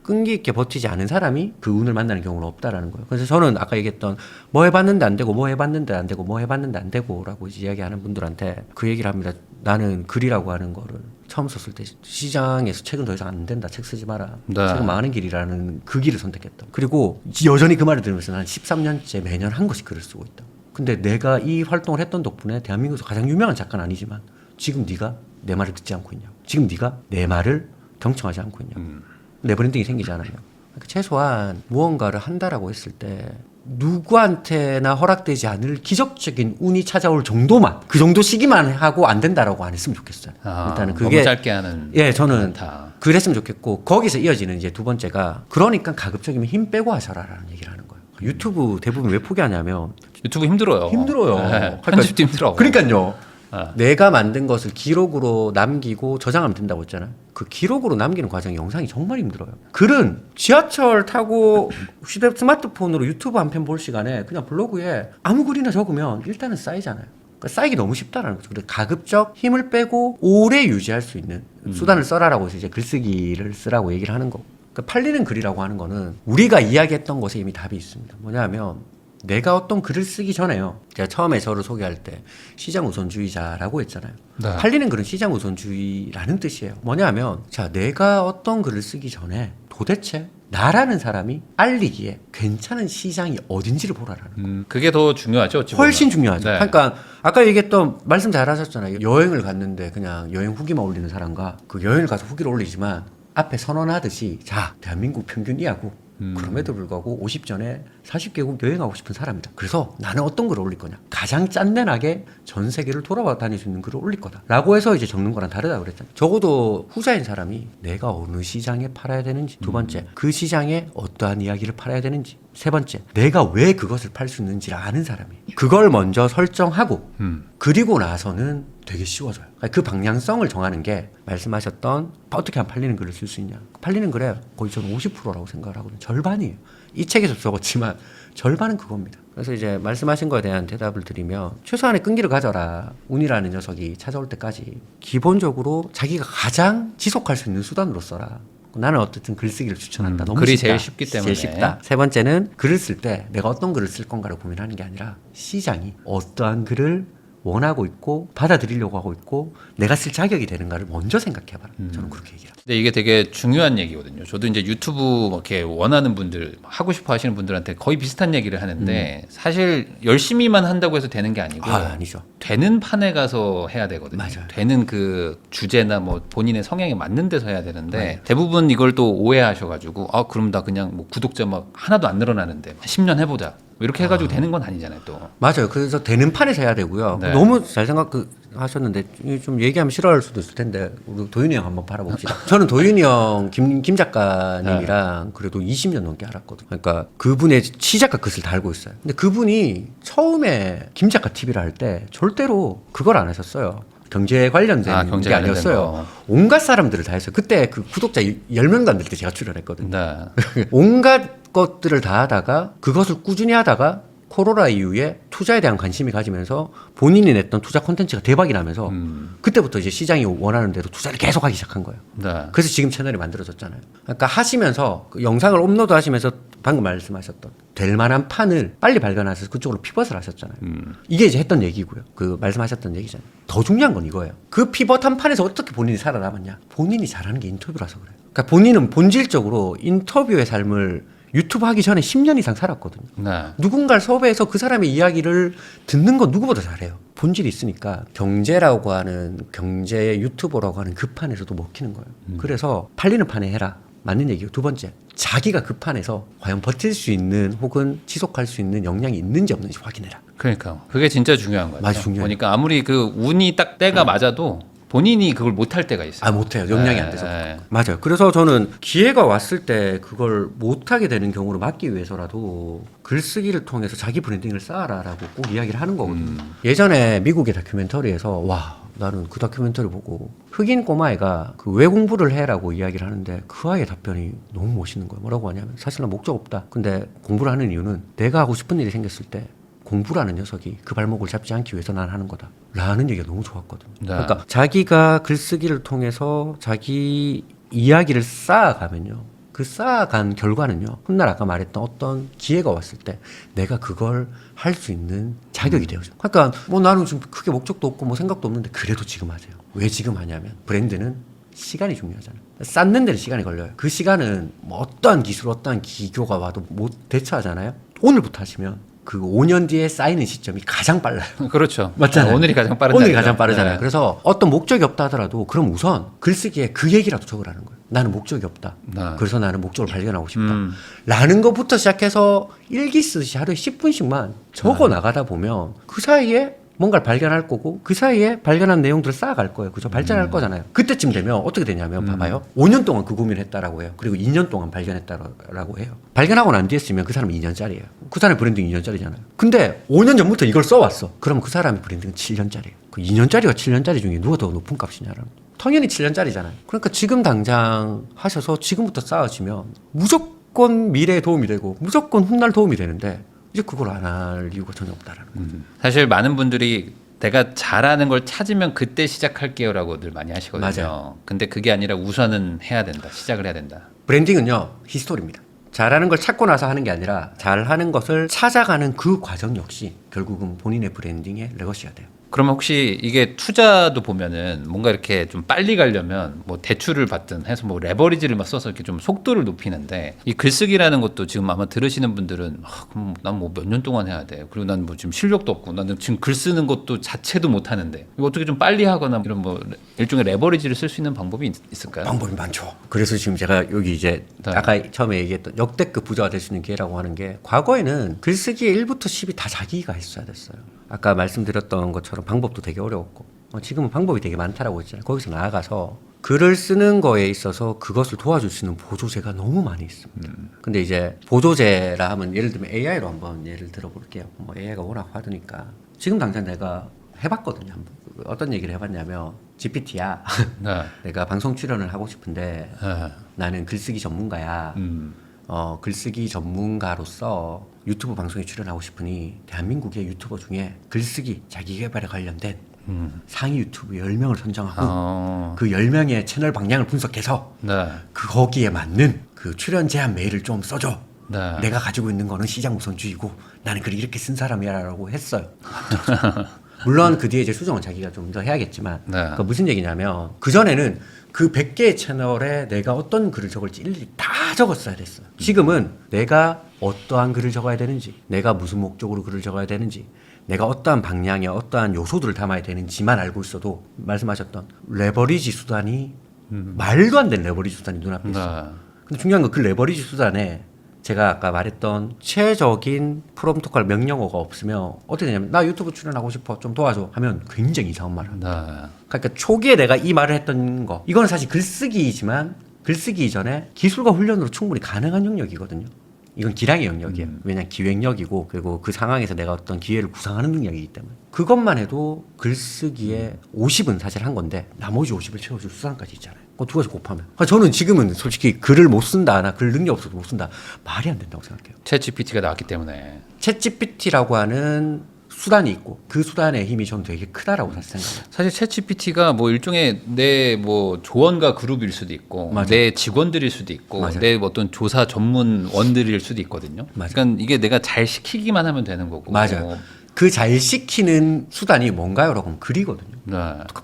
끈기 있게 버티지 않은 사람이 그 운을 만나는 경우는 없다라는 거예요. 그래서 저는 아까 얘기했던 뭐 해봤는데 안 되고 뭐 해봤는데 안 되고 뭐 해봤는데 안 되고 라고 이야기하는 분들한테 그 얘기를 합니다. 나는 글이라고 하는 거를 처음 썼을 때 시장에서 책은 더 이상 안 된다. 책 쓰지 마라. 책은 망하는 길이라는 그 길을 선택했다. 그리고 여전히 그 말을 들으면서 난 13년째 매년 한 권씩 글을 쓰고 있다. 근데 내가 이 활동을 했던 덕분에 대한민국에서 가장 유명한 작가는 아니지만 지금 네가 내 말을 듣지 않고 있냐. 지금 네가 내 말을 경청하지 않고 있냐. 내 브랜딩이 생기지 않았냐. 그러니까 최소한 무언가를 한다라고 했을 때 누구한테나 허락되지 않을 기적적인 운이 찾아올 정도만 그 정도 시기만 하고 안 된다라고 안 했으면 좋겠어요. 일단은 그게 너무 짧게 하는. 저는 많다. 그랬으면 좋겠고 거기서 이어지는 이제 두 번째가 그러니까 가급적이면 힘 빼고 하셔라라는 얘기를 하는 거예요. 유튜브 대부분 왜 포기하냐면 유튜브 힘들어요. 네. 편집도 힘들어. 그러니까요. 내가 만든 것을 기록으로 남기고 저장하면 된다고 했잖아요. 그 기록으로 남기는 과정이 영상이 정말 힘들어요. 글은 지하철 타고 스마트폰으로 유튜브 한 편 볼 시간에 그냥 블로그에 아무 글이나 적으면 일단은 쌓이잖아요. 그러니까 쌓이기 너무 쉽다라는 거죠. 그래서 가급적 힘을 빼고 오래 유지할 수 있는 수단을 써라라고 해서 이제 글쓰기를 쓰라고 얘기를 하는 거고. 그러니까 팔리는 글이라고 하는 거는 우리가 이야기했던 것에 이미 답이 있습니다. 뭐냐면 내가 어떤 글을 쓰기 전에요. 제가 처음에 저를 소개할 때 시장 우선주의자라고 했잖아요. 네. 팔리는 글은 시장 우선주의라는 뜻이에요. 뭐냐면 자 내가 어떤 글을 쓰기 전에 도대체 나라는 사람이 알리기에 괜찮은 시장이 어딘지를 보라라는 그게 더 중요하죠. 어찌 훨씬 보면. 중요하죠. 네. 그러니까 아까 얘기했던 말씀 잘 하셨잖아요. 여행을 갔는데 그냥 여행 후기만 올리는 사람과 그 여행을 가서 후기를 올리지만 앞에 선언하듯이 자 대한민국 평균 이하고 그럼에도 불구하고 50전에 40개국 여행하고 싶은 사람이다. 그래서 나는 어떤 글을 올릴 거냐. 가장 짠내나게 전 세계를 돌아다닐 수 있는 글을 올릴 거다. 라고 해서 이제 적는 거랑 다르다고 그랬잖아요. 적어도 후자인 사람이 내가 어느 시장에 팔아야 되는지. 두 번째, 그 시장에 어떠한 이야기를 팔아야 되는지. 세 번째, 내가 왜 그것을 팔 수 있는지를 아는 사람이. 그걸 먼저 설정하고 그리고 나서는 되게 쉬워져요. 그 방향성을 정하는 게 말씀하셨던 어떻게 하면 팔리는 글을 쓸 수 있냐. 팔리는 글에 거의 저는 50%라고 생각을 하거든요. 절반이에요. 이 책에서 적었지만 절반은 그겁니다. 그래서 이제 말씀하신 거에 대한 대답을 드리면 최소한의 끈기를 가져라. 운이라는 녀석이 찾아올 때까지 기본적으로 자기가 가장 지속할 수 있는 수단으로 써라. 나는 어쨌든 글쓰기를 추천한다. 너무 글이 쉽다. 제일 쉽기 때문에. 제일 쉽다. 세 번째는 글을 쓸 때 내가 어떤 글을 쓸 건가를 고민하는 게 아니라 시장이 어떠한 글을 원하고 있고 받아들이려고 하고 있고 내가 쓸 자격이 되는가를 먼저 생각해봐라. 저는 그렇게 얘기해요. 근데 이게 되게 중요한 얘기거든요. 저도 이제 유튜브 뭐 이렇게 원하는 분들, 하고 싶어 하시는 분들한테 거의 비슷한 얘기를 하는데 사실 열심히만 한다고 해서 되는 게 아니고 아니죠. 되는 판에 가서 해야 되거든요. 맞아요. 되는 그 주제나 뭐 본인의 성향에 맞는 데서 해야 되는데 대부분 이걸 또 오해하셔가지고 아 그럼 나 그냥 뭐 구독자 막 하나도 안 늘어나는데 10년 해보자. 이렇게 해가지고 되는 건 아니잖아요 또. 맞아요. 그래서 되는 판에서 해야 되고요. 네. 너무 잘 생각하셨는데 좀 얘기하면 싫어할 수도 있을 텐데 우리 도윤이 형 한번 바라봅시다. 저는 도윤이 형, 김 작가님이랑 그래도 20년 넘게 알았거든요. 그러니까 그분의 시작과 끝을 다 알고 있어요. 근데 그분이 처음에 김 작가 TV를 할 때 절대로 그걸 안 하셨어요. 경제 관련된 경제 게 관련된 아니었어요. 거. 온갖 사람들을 다 했어요. 그때 그 구독자 10명도 안 될 때 제가 출연했거든요. 네. 온갖 것들을 다 하다가 그것을 꾸준히 하다가 코로나 이후에 투자에 대한 관심이 가지면서 본인이 냈던 투자 콘텐츠가 대박이 나면서 그때부터 이제 시장이 원하는 대로 투자를 계속 하기 시작한 거예요. 네. 그래서 지금 채널이 만들어졌잖아요. 그러니까 하시면서 그 영상을 업로드 하시면서 방금 말씀하셨던 될 만한 판을 빨리 발견하셔서 그쪽으로 피벗을 하셨잖아요. 이게 이제 했던 얘기고요. 그 말씀하셨던 얘기잖아요. 더 중요한 건 이거예요. 그 피벗한 판에서 어떻게 본인이 살아남았냐? 본인이 잘하는 게 인터뷰라서 그래요. 그러니까 본인은 본질적으로 인터뷰의 삶을 유튜브 하기 전에 10년 이상 살았거든요. 네. 누군가를 섭외해서 그 사람의 이야기를 듣는 건 누구보다 잘해요. 본질이 있으니까 경제라고 하는 경제의 유튜버라고 하는 그 판에서도 먹히는 거예요. 그래서 팔리는 판에 해라. 맞는 얘기고 두 번째 자기가 그 판에서 과연 버틸 수 있는 혹은 지속할 수 있는 역량이 있는지 없는지 확인해라. 그러니까 그게 진짜 중요한 거예요. 맞아, 중요해요. 보니까 아무리 그 운이 딱 때가 맞아도 본인이 그걸 못할 때가 있어요. 아 못해요. 역량이 네, 안 돼서. 네. 맞아요. 그래서 저는 기회가 왔을 때 그걸 못하게 되는 경우를 막기 위해서라도 글쓰기를 통해서 자기 브랜딩을 쌓아라라고 꼭 이야기를 하는 거거든요. 예전에 미국의 다큐멘터리에서 와 나는 그 다큐멘터리 보고 흑인 꼬마애가 그 왜 공부를 해라고 이야기를 하는데 그 아이의 답변이 너무 멋있는 거예요. 뭐라고 하냐면 사실 난 목적 없다. 근데 공부를 하는 이유는 내가 하고 싶은 일이 생겼을 때 공부라는 녀석이 그 발목을 잡지 않기 위해서 난 하는 거다. 라는 얘기가 너무 좋았거든요. 네. 그러니까 자기가 글쓰기를 통해서 자기 이야기를 쌓아가면요. 그 쌓아간 결과는요. 훗날 아까 말했던 어떤 기회가 왔을 때 내가 그걸 할 수 있는 자격이 되어져. 그러니까 뭐 나는 지금 크게 목적도 없고 뭐 생각도 없는데 그래도 지금 하세요. 왜 지금 하냐면 브랜드는 시간이 중요하잖아요. 쌓는 데는 시간이 걸려요. 그 시간은 뭐 어떠한 기술, 어떠한 기교가 와도 못 대처하잖아요. 오늘부터 하시면 그 5년 뒤에 쌓이는 시점이 가장 빨라요. 그렇죠. 맞잖아요. 오늘이 가장 빠르다. 오늘이 가장 빠르잖아요. 네. 그래서 어떤 목적이 없다 하더라도 그럼 우선 글쓰기에 그 얘기라도 적으라는 거예요. 나는 목적이 없다. 네. 그래서 나는 목적을 발견하고 싶다. 라는 것부터 시작해서 일기 쓰듯이 하루에 10분씩만 적어 나가다 보면 그 사이에 뭔가를 발견할 거고 그 사이에 발견한 내용들을 쌓아갈 거예요. 그죠? 발전할 거잖아요. 그때쯤 되면 어떻게 되냐면 봐봐요. 5년 동안 그 고민을 했다라고 해요. 그리고 2년 동안 발견했다라고 해요. 발견하고 난 뒤에 쓰면 그 사람은 2년짜리예요. 그 사람의 브랜딩 2년짜리잖아요. 근데 5년 전부터 이걸 써왔어. 그러면 그 사람의 브랜딩은 7년짜리예요. 그 2년짜리와 7년짜리 중에 누가 더 높은 값이냐라는. 당연히 7년짜리잖아요. 그러니까 지금 당장 하셔서 지금부터 쌓아지면 무조건 미래에 도움이 되고 무조건 훗날 도움이 되는데 이제 그걸 안 할 이유가 전혀 없다라는 거예요. 사실 많은 분들이 내가 잘하는 걸 찾으면 그때 시작할게요라고 늘 많이 하시거든요. 맞아요. 근데 그게 아니라 우선은 해야 된다. 시작을 해야 된다. 브랜딩은요 히스토리입니다. 잘하는 걸 찾고 나서 하는 게 아니라 잘하는 것을 찾아가는 그 과정 역시 결국은 본인의 브랜딩의 레거시가 돼요. 그러면 혹시 이게 투자도 보면은 뭔가 이렇게 좀 빨리 가려면 뭐 대출을 받든 해서 뭐 레버리지를 막 써서 이렇게 좀 속도를 높이는데 이 글쓰기라는 것도 지금 아마 들으시는 분들은 그럼 난 뭐 몇 년 동안 해야 돼. 그리고 난 뭐 지금 실력도 없고 나는 지금 글 쓰는 것도 자체도 못 하는데 이거 어떻게 좀 빨리 하거나 이런 뭐 일종의 레버리지를 쓸 수 있는 방법이 있을까요? 방법이 많죠. 그래서 지금 제가 여기 이제 네. 아까 처음에 얘기했던 역대급 부자가 될 수 있는 기회라고 하는 게 과거에는 글쓰기의 1부터 10이 다 자기가 했어야 됐어요. 아까 말씀드렸던 것처럼 방법도 되게 어려웠고 지금은 방법이 되게 많다라고 했잖아요. 거기서 나아가서 글을 쓰는 거에 있어서 그것을 도와줄 수 있는 보조제가 너무 많이 있습니다. 근데 이제 보조제라 하면 예를 들면 AI로 한번 예를 들어볼게요. 뭐 AI가 워낙 화두니까 지금 당장 내가 해봤거든요. 한번. 어떤 얘기를 해봤냐면 GPT야. 네. 내가 방송 출연을 하고 싶은데 네. 나는 글쓰기 전문가야. 글쓰기 전문가로서 유튜브 방송에 출연하고 싶으니 대한민국의 유튜버 중에 글쓰기, 자기개발에 관련된 상위 유튜브 10명을 선정하고 그 10명의 채널 방향을 분석해서 네. 거기에 맞는 그 출연 제한 메일을 좀 써줘. 네. 내가 가지고 있는 거는 시장 우선주의고 나는 글을 이렇게 쓴 사람이라고 했어요. 물론 그 뒤에 이제 수정은 자기가 좀 더 해야겠지만 네. 그 무슨 얘기냐면 그전에는 그 100개의 채널에 내가 어떤 글을 적을지 일일이 다 적었어야 됐어요. 지금은 내가 어떠한 글을 적어야 되는지, 내가 무슨 목적으로 글을 적어야 되는지, 내가 어떠한 방향에 어떠한 요소들을 담아야 되는지만 알고 있어도 말씀하셨던 레버리지 수단이 말도 안 되는 레버리지 수단이 눈앞에 있어요. 네. 근데 중요한 건 그 레버리지 수단에 제가 아까 말했던 최적인 프롬프트콜 명령어가 없으면 어떻게 되냐면 나 유튜브 출연하고 싶어 좀 도와줘 하면 굉장히 이상한 말을 합니다. 네. 그러니까 초기에 내가 이 말을 했던 거 이거는 사실 글쓰기이지만 글쓰기 이전에 기술과 훈련으로 충분히 가능한 영역이거든요. 이건 기량의 영역이에요. 왜냐하면 기획력이고 그리고 그 상황에서 내가 어떤 기회를 구상하는 능력이기 때문에 그것만 해도 글쓰기에 50은 사실 한 건데 나머지 50을 채워줄 수단까지 있잖아요. 그거 두 가지 곱하면 저는 지금은 솔직히 글을 못 쓴다 나 글 능력 없어도 못 쓴다 말이 안 된다고 생각해요. 챗 GPT가 나왔기 때문에. 챗 GPT라고 하는 수단이 있고 그 수단의 힘이 저는 되게 크다라고 생각해요. 사실 챗 GPT가 뭐 일종의 내 뭐 조언가 그룹일 수도 있고 맞아요. 내 직원들일 수도 있고 맞아요. 내 어떤 조사 전문원들일 수도 있거든요. 맞아요. 그러니까 이게 내가 잘 시키기만 하면 되는 거고. 맞아요. 그 잘 시키는 수단이 뭔가요? 라고 하면 글이거든요. 네.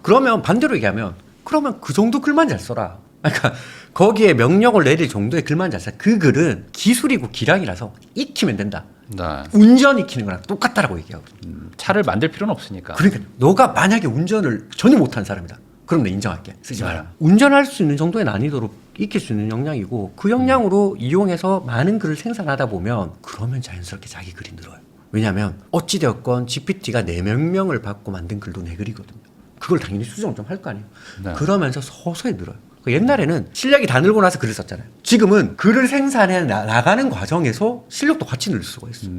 그러면 반대로 얘기하면 그러면 그 정도 글만 잘 써라. 그러니까 거기에 명령을 내릴 정도의 글만 잘 써. 그 글은 기술이고 기량이라서 익히면 된다. 네. 운전 익히는 거랑 똑같다라고 얘기하거든요. 차를 만들 필요는 없으니까. 그러니까 너가 만약에 운전을 전혀 못하는 사람이다. 그럼 내 인정할게. 쓰지 마라. 네. 운전할 수 있는 정도의 난이도로 익힐 수 있는 역량이고 그 역량으로 이용해서 많은 글을 생산하다 보면 그러면 자연스럽게 자기 글이 늘어요. 왜냐하면 어찌되었건 GPT가 내 명령을 받고 만든 글도 내 글이거든요. 그걸 당연히 수정을 좀 할 거 아니에요. 네. 그러면서 서서히 늘어요. 옛날에는 실력이 다 늘고 나서 글을 썼잖아요. 지금은 글을 생산해 나가는 과정에서 실력도 같이 늘 수가 있어요.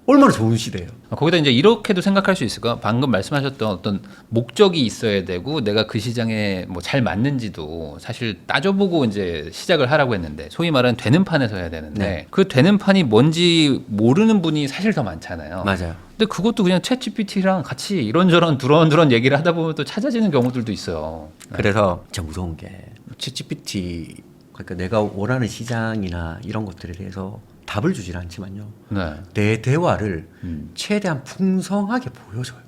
얼마나 좋은 시대예요. 거기다 이제 이렇게도 생각할 수 있을까? 방금 말씀하셨던 어떤 목적이 있어야 되고 내가 그 시장에 뭐 잘 맞는지도 사실 따져보고 이제 시작을 하라고 했는데 소위 말하는 되는 판에서 해야 되는데 네. 그 되는 판이 뭔지 모르는 분이 사실 더 많잖아요. 맞아요. 근데 그것도 그냥 챗 GPT랑 같이 이런저런 두런두런 얘기를 하다 보면 또 찾아지는 경우들도 있어요. 그래서 진짜 무서운 게 챗GPT 그러니까 내가 원하는 시장이나 이런 것들에 대해서 답을 주질 않지만요. 네. 내 대화를 최대한 풍성하게 보여줘요.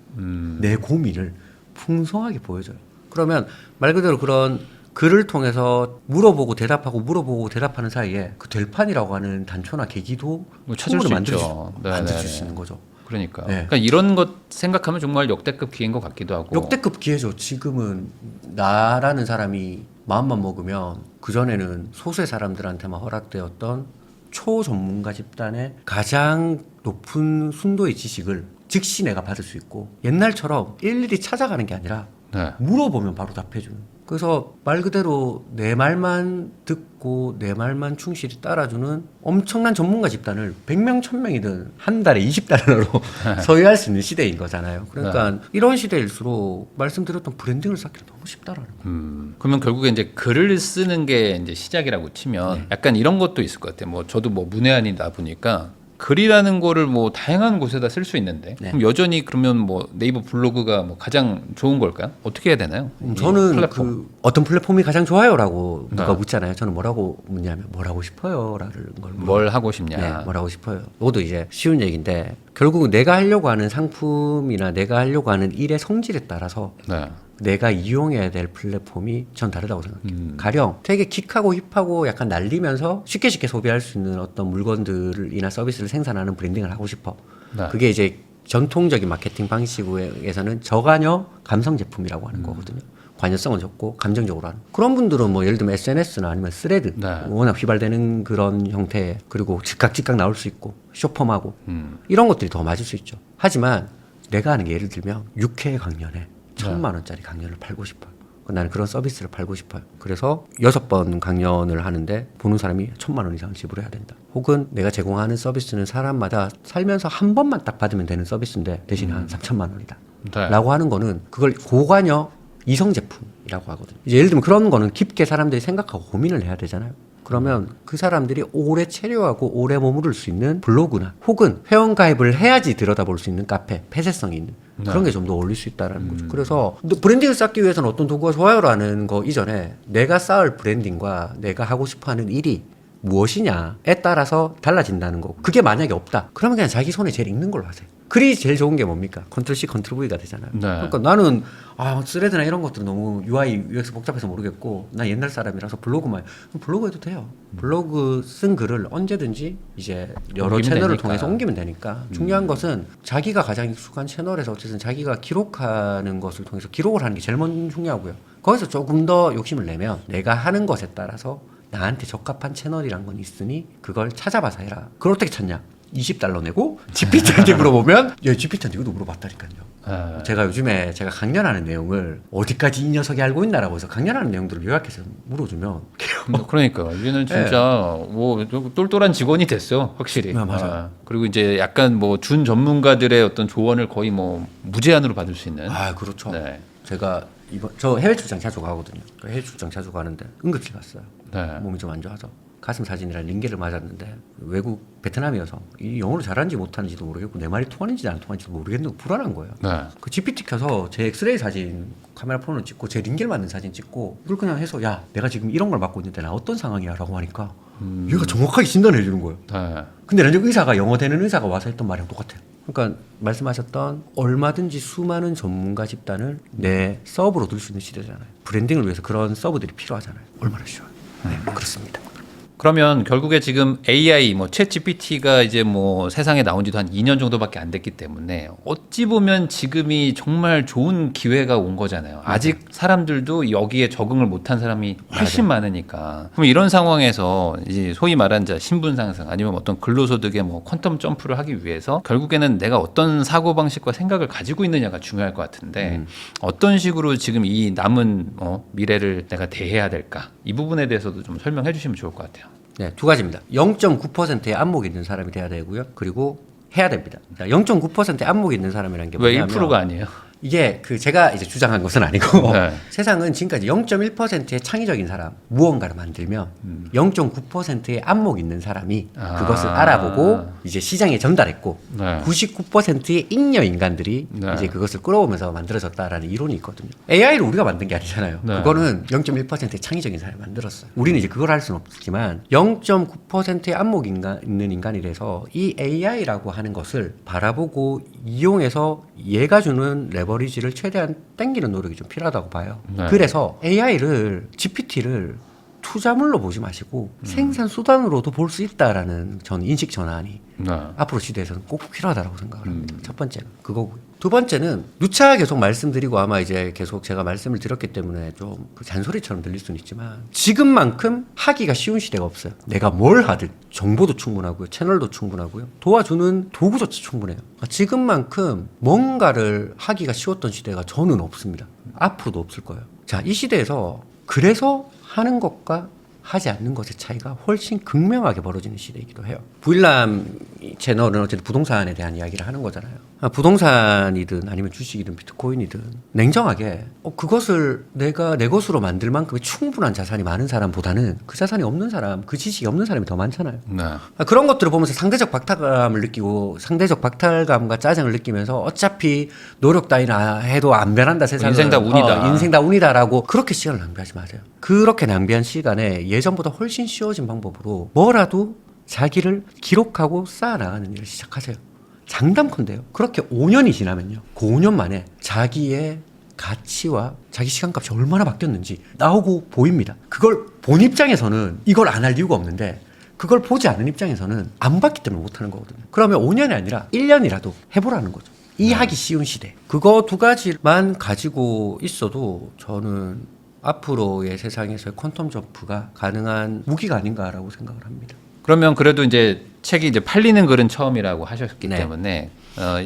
내 고민을 풍성하게 보여줘요. 그러면 말 그대로 그런 글을 통해서 물어보고 대답하고 물어보고 대답하는 사이에 그 될판이라고 하는 단초나 계기도 뭐 찾을 수 만들 있죠. 만들 네네네. 수 있는 거죠. 그러니까. 네. 그러니까 이런 것 생각하면 정말 역대급 기회인 것 같기도 하고. 역대급 기회죠. 지금은 나라는 사람이 마음만 먹으면 그전에는 소수의 사람들한테만 허락되었던 초전문가 집단의 가장 높은 순도의 지식을 즉시 내가 받을 수 있고 옛날처럼 일일이 찾아가는 게 아니라 네. 물어보면 바로 답해주는. 그래서 말 그대로 내 말만 듣고 내 말만 충실히 따라주는 엄청난 전문가 집단을 100명, 1000명이든 한 달에 20달러로 소유할 수 있는 시대인 거잖아요. 그러니까 이런 시대일수록 말씀드렸던 브랜딩을 쌓기는 너무 쉽다라는 거예요. 그러면 결국에 이제 글을 쓰는 게 이제 시작이라고 치면 약간 이런 것도 있을 것 같아요. 뭐 저도 뭐 문외한이다 보니까 글이라는 거를 뭐 다양한 곳에다 쓸 수 있는데 네. 그럼 여전히 그러면 뭐 네이버 블로그가 뭐 가장 좋은 걸까요? 어떻게 해야 되나요? 이 저는 플랫폼. 그 어떤 플랫폼이 가장 좋아요라고 누가 네. 묻잖아요. 저는 뭐라고 묻냐면 뭘 하고 싶어요라는 걸 뭘 하고 싶냐? 네, 뭘 하고 싶어요. 이것도 이제 쉬운 얘기인데 결국은 내가 하려고 하는 상품이나 내가 하려고 하는 일의 성질에 따라서 네. 내가 이용해야 될 플랫폼이 전 다르다고 생각해요. 가령 되게 킥하고 힙하고 약간 날리면서 쉽게 소비할 수 있는 어떤 물건들이나 서비스를 생산하는 브랜딩을 하고 싶어. 네. 그게 이제 전통적인 마케팅 방식에서는 저관여 감성 제품이라고 하는 거거든요. 관여성은 적고 감정적으로 하는. 그런 분들은 뭐 예를 들면 SNS나 아니면 스레드 네. 워낙 휘발되는 그런 형태 그리고 즉각 나올 수 있고 쇼펌하고 이런 것들이 더 맞을 수 있죠. 하지만 내가 하는 게 예를 들면 6회 강연에 1000만 원짜리 강연을 팔고 싶어요. 나는 그런 서비스를 팔고 싶어요. 그래서 6번 강연을 하는데 보는 사람이 1000만 원 이상 지불해야 된다. 혹은 내가 제공하는 서비스는 사람마다 살면서 한 번만 딱 받으면 되는 서비스인데 대신에 한 3천만 원이다. 네. 라고 하는 거는 그걸 고관여 이성 제품이라고 하거든요. 이제 예를 들면 그런 거는 깊게 사람들이 생각하고 고민을 해야 되잖아요. 그러면 그 사람들이 오래 체류하고 오래 머무를 수 있는 블로그나 혹은 회원 가입을 해야지 들여다볼 수 있는 카페, 폐쇄성이 있는 그런 게 좀 더 어울릴 수 있다는 거죠. 그래서 브랜딩을 쌓기 위해서는 어떤 도구가 좋아요라는 거 이전에 내가 쌓을 브랜딩과 내가 하고 싶어하는 일이 무엇이냐에 따라서 달라진다는 거고, 그게 만약에 없다 그러면 그냥 자기 손에 제일 익는 걸로 하세요. 글이 제일 좋은 게 뭡니까? 컨트롤 C, 컨트롤 V가 되잖아요. 네. 그러니까 나는 스레드나 이런 것들은 너무 UI, UX 복잡해서 모르겠고 나 옛날 사람이라서 블로그만 블로그 해도 돼요. 블로그 쓴 글을 언제든지 이제 여러 옮기면 채널을 되니까. 통해서 옮기면 되니까 중요한 것은 자기가 가장 익숙한 채널에서 어쨌든 자기가 기록하는 것을 통해서 기록을 하는 게 제일 먼저 중요하고요. 거기서 조금 더 욕심을 내면 내가 하는 것에 따라서 나한테 적합한 채널이란 건 있으니 그걸 찾아봐서 해라. 그걸 어떻게 찾냐? $20 내고 GPT한테 물어보면 GPT한테 이것도 물어봤다니까요. 제가 요즘에 제가 강연하는 내용을 어디까지 이 녀석이 알고 있나라고 해서 강연하는 내용들을 요약해서 물어주면 그러니까 얘는 진짜 뭐 똘똘한 직원이 됐어 확실히. 맞아요. 그리고 이제 약간 뭐 준 전문가들의 어떤 조언을 거의 뭐 무제한으로 받을 수 있는. 그렇죠. 네. 제가 저 해외 출장 자주 가거든요. 해외 출장 자주 가는데 응급실 갔어요. 네. 몸이 좀 안 좋아서 가슴 사진이랑 링겔을 맞았는데 외국 베트남이어서 이 영어를 잘하는지 못하는지도 모르겠고 내 말이 통하는지 안 통하는지도 모르겠는데 불안한 거예요. 네. 그 GPT 켜서 제 엑스레이 사진 카메라 폰으로 찍고 제 링겔 맞는 사진 찍고 그걸 그냥 해서 야 내가 지금 이런 걸 맡고 있는데 나 어떤 상황이야 라고 하니까 얘가 정확하게 진단해 주는 거예요. 네. 근데 나중에 의사가 영어 되는 의사가 와서 했던 말이랑 똑같아요. 그러니까 말씀하셨던 얼마든지 수많은 전문가 집단을 내 서브로 둘 수 있는 시대잖아요. 브랜딩을 위해서 그런 서브들이 필요하잖아요. 얼마나 쉬워요. 네, 그렇습니다. 그러면 결국에 지금 AI 뭐 챗GPT가 이제 뭐 세상에 나온 지도 한 2년 정도밖에 안 됐기 때문에 어찌 보면 지금이 정말 좋은 기회가 온 거잖아요. 아직 사람들도 여기에 적응을 못한 사람이 훨씬 많으니까. 그럼 이런 상황에서 이제 소위 말한 신분 상승 아니면 어떤 근로소득의 뭐 퀀텀 점프를 하기 위해서 결국에는 내가 어떤 사고 방식과 생각을 가지고 있느냐가 중요할 것 같은데 어떤 식으로 지금 이 남은 미래를 내가 대해야 될까? 이 부분에 대해서도 좀 설명해 주시면 좋을 것 같아요. 네, 두 가지입니다. 0.9%의 안목이 있는 사람이 돼야 되고요. 그리고 해야 됩니다. 0.9%의 안목이 있는 사람이라는 게 왜 뭐냐면 1%가 아니에요? 이게 제가 이제 주장한 것은 아니고 네. 세상은 지금까지 0.1%의 창의적인 사람 무언가를 만들면 0.9%의 안목 있는 사람이 그것을 알아보고 이제 시장에 전달했고 네. 99%의 잉여 인간들이 네. 이제 그것을 끌어오면서 만들어졌다라는 이론이 있거든요. AI를 우리가 만든 게 아니잖아요. 네. 그거는 0.1%의 창의적인 사람이 만들었어요. 우리는 이제 그걸 할 수는 없지만 0.9%의 안목 있는 인간이라서 이 AI라고 하는 것을 바라보고 이용해서 얘가 주는 레버리지를 최대한 땡기는 노력이 좀 필요하다고 봐요. 네. 그래서 AI를, GPT를 투자물로 보지 마시고 생산 수단으로도 볼 수 있다라는 전 인식 전환이 네. 앞으로 시대에서는 꼭 필요하다고 생각을 합니다. 첫 번째는 그거고요. 두 번째는 누차 계속 말씀드리고 아마 이제 계속 제가 말씀을 드렸기 때문에 좀 그 잔소리처럼 들릴 수는 있지만 지금만큼 하기가 쉬운 시대가 없어요. 내가 뭘 하든 정보도 충분하고요. 채널도 충분하고요. 도와주는 도구조차 충분해요. 지금만큼 뭔가를 하기가 쉬웠던 시대가 저는 없습니다. 앞으로도 없을 거예요. 자, 이 시대에서 그래서 하는 것과 하지 않는 것의 차이가 훨씬 극명하게 벌어지는 시대이기도 해요. 부일남 채널은 어쨌든 부동산에 대한 이야기를 하는 거잖아요. 부동산이든 아니면 주식이든 비트코인이든 냉정하게 그것을 내가 내 것으로 만들 만큼의 충분한 자산이 많은 사람보다는 그 자산이 없는 사람, 그 지식이 없는 사람이 더 많잖아요. 네. 그런 것들을 보면서 상대적 박탈감을 느끼고 상대적 박탈감과 짜증을 느끼면서 어차피 노력 따위나 해도 안 변한다 세상은. 인생 다 운이다. 인생 다 운이다라고 그렇게 시간을 낭비하지 마세요. 그렇게 낭비한 시간에 예전보다 훨씬 쉬워진 방법으로 뭐라도 자기를 기록하고 쌓아나가는 일을 시작하세요. 장담컨대요. 그렇게 5년이 지나면요. 그 5년 만에 자기의 가치와 자기 시간값이 얼마나 바뀌었는지 나오고 보입니다. 그걸 본 입장에서는 이걸 안 할 이유가 없는데 그걸 보지 않은 입장에서는 안 봤기 때문에 못하는 거거든요. 그러면 5년이 아니라 1년이라도 해보라는 거죠. 이 하기 쉬운 시대. 그거 두 가지만 가지고 있어도 저는 앞으로의 세상에서의 퀀텀 점프가 가능한 무기가 아닌가라고 생각을 합니다. 그러면 그래도 이제 책이 이제 팔리는 글은 처음이라고 하셨기 네. 때문에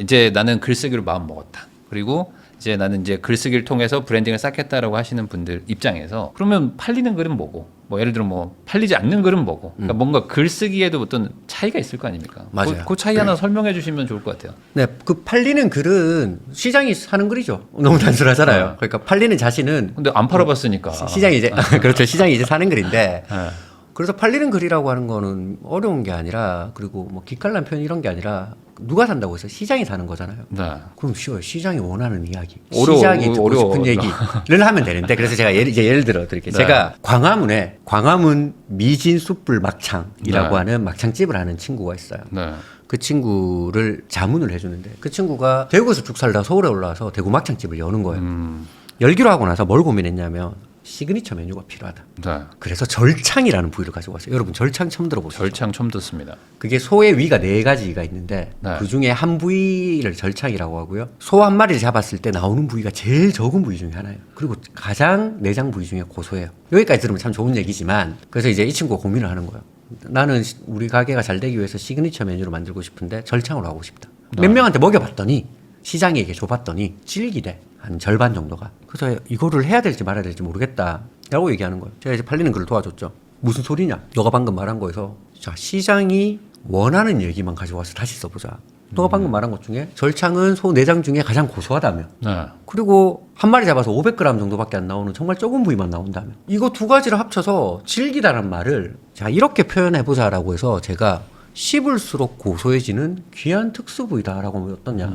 이제 나는 글쓰기로 마음 먹었다. 그리고 이제 나는 이제 글쓰기를 통해서 브랜딩을 쌓겠다라고 하시는 분들 입장에서 그러면 팔리는 글은 뭐고? 뭐 예를 들어 뭐 팔리지 않는 글은 뭐고? 그러니까 뭔가 글쓰기에도 어떤 차이가 있을 거 아닙니까? 맞아요. 그 차이 하나 설명해 주시면 좋을 것 같아요. 네, 그 팔리는 글은 시장이 사는 글이죠. 너무 단순하잖아요. 그러니까 팔리는 자신은 근데 안 팔아봤으니까. 시장이 이제 그렇죠. 시장이 이제 사는 글인데 네. 그래서 팔리는 글이라고 하는 거는 어려운 게 아니라 그리고 뭐 기깔난 표현 이런 게 아니라 누가 산다고 해서 시장이 사는 거잖아요. 네. 그럼 쉬워요. 시장이 원하는 이야기, 어려워, 시장이 듣고 어려워. 싶은 얘기를 하면 되는데 그래서 제가 예를 들어 드릴게요. 네. 제가 광화문에 광화문 미진 숯불 막창이라고 네. 하는 막창집을 하는 친구가 있어요. 네. 그 친구를 자문을 해주는데 그 친구가 대구에서 쭉 살다 서울에 올라와서 대구 막창집을 여는 거예요. 열기로 하고 나서 뭘 고민했냐면 시그니처 메뉴가 필요하다. 네. 그래서 절창이라는 부위를 가지고 왔어요. 여러분 절창 처음 들어보셨죠? 절창 처음 듣습니다. 그게 소의 위가 4가지가 있는데 네. 그 중에 한 부위를 절창이라고 하고요. 소 한 마리를 잡았을 때 나오는 부위가 제일 적은 부위 중에 하나예요. 그리고 가장 내장 부위 중에 고소해요. 여기까지 들으면 참 좋은 얘기지만 그래서 이제 이 친구가 고민을 하는 거예요. 나는 우리 가게가 잘 되기 위해서 시그니처 메뉴를 만들고 싶은데 절창으로 하고 싶다. 몇 명한테 먹여봤더니 시장에게 줘봤더니 질기대. 한 절반 정도가. 그래서 이거를 해야 될지 말아야 될지 모르겠다 라고 얘기하는 거예요. 제가 이제 팔리는 글을 도와줬죠. 무슨 소리냐? 너가 방금 말한 거에서 자 시장이 원하는 얘기만 가지고 와서 다시 써보자. 너가 방금 말한 것 중에 절창은 소 내장 중에 가장 고소하다며. 네. 그리고 한 마리 잡아서 500g 정도밖에 안 나오는 정말 적은 부위만 나온다며. 이거 두 가지를 합쳐서 질기다란 말을 자 이렇게 표현해보자라고 해서 제가 씹을수록 고소해지는 귀한 특수 부위다라고 하면 어떠냐.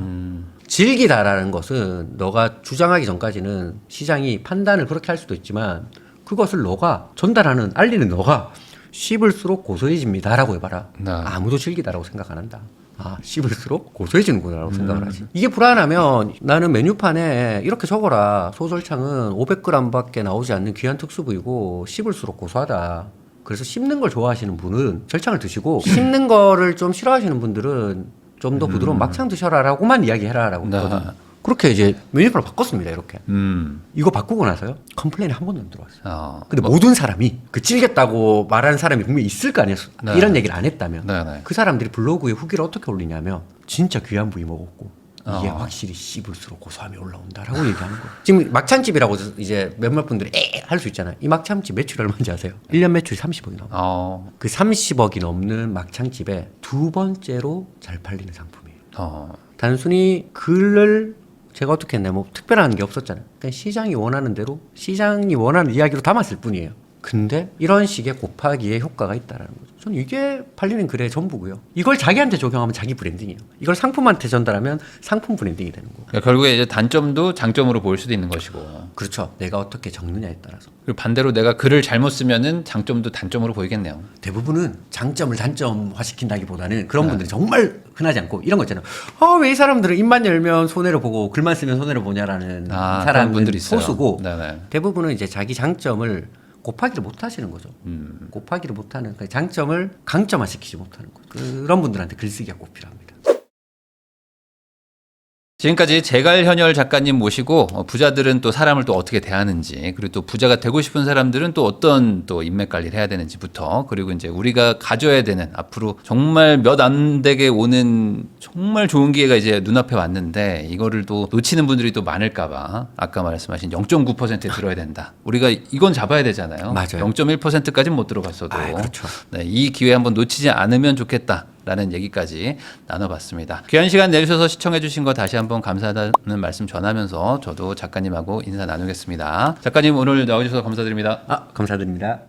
질기다라는 것은 너가 주장하기 전까지는 시장이 판단을 그렇게 할 수도 있지만 그것을 너가 전달하는 알리는 너가 씹을수록 고소해집니다라고 해봐라. 네. 아무도 질기다라고 생각 안 한다. 아 씹을수록 고소해지는구나라고 생각을 하지. 이게 불안하면 나는 메뉴판에 이렇게 적어라. 소절창은 500g밖에 나오지 않는 귀한 특수 부위고 씹을수록 고소하다. 그래서 씹는 걸 좋아하시는 분은 절창을 드시고 씹는 거를 좀 싫어하시는 분들은 좀 더 부드러운 막창 드셔라라고만 이야기해라라고 네. 했거든요. 그렇게 이제 메뉴판을 바꿨습니다. 이렇게. 음. 이거 바꾸고 나서요. 컴플레인이 한 번도 안 들어왔어요. 어. 근데 모든 사람이 그 찔겠다고 말하는 사람이 분명히 있을 거 아니에요. 네. 이런 얘기를 안 했다면. 네, 네. 그 사람들이 블로그에 후기를 어떻게 올리냐면 진짜 귀한 부위 먹었고 이게 확실히 씹을수록 고소함이 올라온다라고 얘기하는 거예요. 지금 막창집이라고 이제 몇몇 분들이 할 수 있잖아요. 이 막창집 매출이 얼마인지 아세요? 1년 매출이 30억이 넘어요. 어. 그 30억이 넘는 막창집에 두 번째로 잘 팔리는 상품이에요. 어. 단순히 글을 제가 어떻게 했나요? 뭐 특별한 게 없었잖아요. 그냥 시장이 원하는 대로 시장이 원하는 이야기로 담았을 뿐이에요. 근데 이런 식의 곱하기의 효과가 있다라는 거죠. 저는 이게 팔리는 글의 전부고요. 이걸 자기한테 적용하면 자기 브랜딩이에요. 이걸 상품한테 전달하면 상품 브랜딩이 되는 거고. 그러니까 결국에 이제 단점도 장점으로 보일 수도 있는 것이고. 그렇죠. 내가 어떻게 적느냐에 따라서. 그리고 반대로 내가 글을 잘못 쓰면은 장점도 단점으로 보이겠네요. 대부분은 장점을 단점화시킨다기보다는 그런 분들이 정말 흔하지 않고 이런 거 있잖아요. 아, 왜 이 사람들은 입만 열면 손해를 보고 글만 쓰면 손해를 보냐라는 그런 사람은 분들이 있어요. 소수고 네네. 대부분은 이제 자기 장점을 곱하기를 못 하시는 거죠. 곱하기를 못 하는 그 장점을 강점화시키지 못하는 거죠. 그런 분들한테 글쓰기가 꼭 필요합니다. 지금까지 제갈현열 작가님 모시고 부자들은 또 사람을 또 어떻게 대하는지 그리고 또 부자가 되고 싶은 사람들은 또 어떤 또 인맥 관리를 해야 되는지부터 그리고 이제 우리가 가져야 되는 앞으로 정말 몇 안 되게 오는 정말 좋은 기회가 이제 눈앞에 왔는데 이거를 또 놓치는 분들이 또 많을까봐 아까 말씀하신 0.9%에 들어야 된다. 우리가 이건 잡아야 되잖아요. 맞아요. 0.1%까지는 못 들어갔어도 그렇죠. 네, 이 기회 한번 놓치지 않으면 좋겠다. 라는 얘기까지 나눠봤습니다. 귀한 시간 내주셔서 시청해주신 거 다시 한번 감사하다는 말씀 전하면서 저도 작가님하고 인사 나누겠습니다. 작가님 오늘 나와주셔서 감사드립니다. 감사드립니다.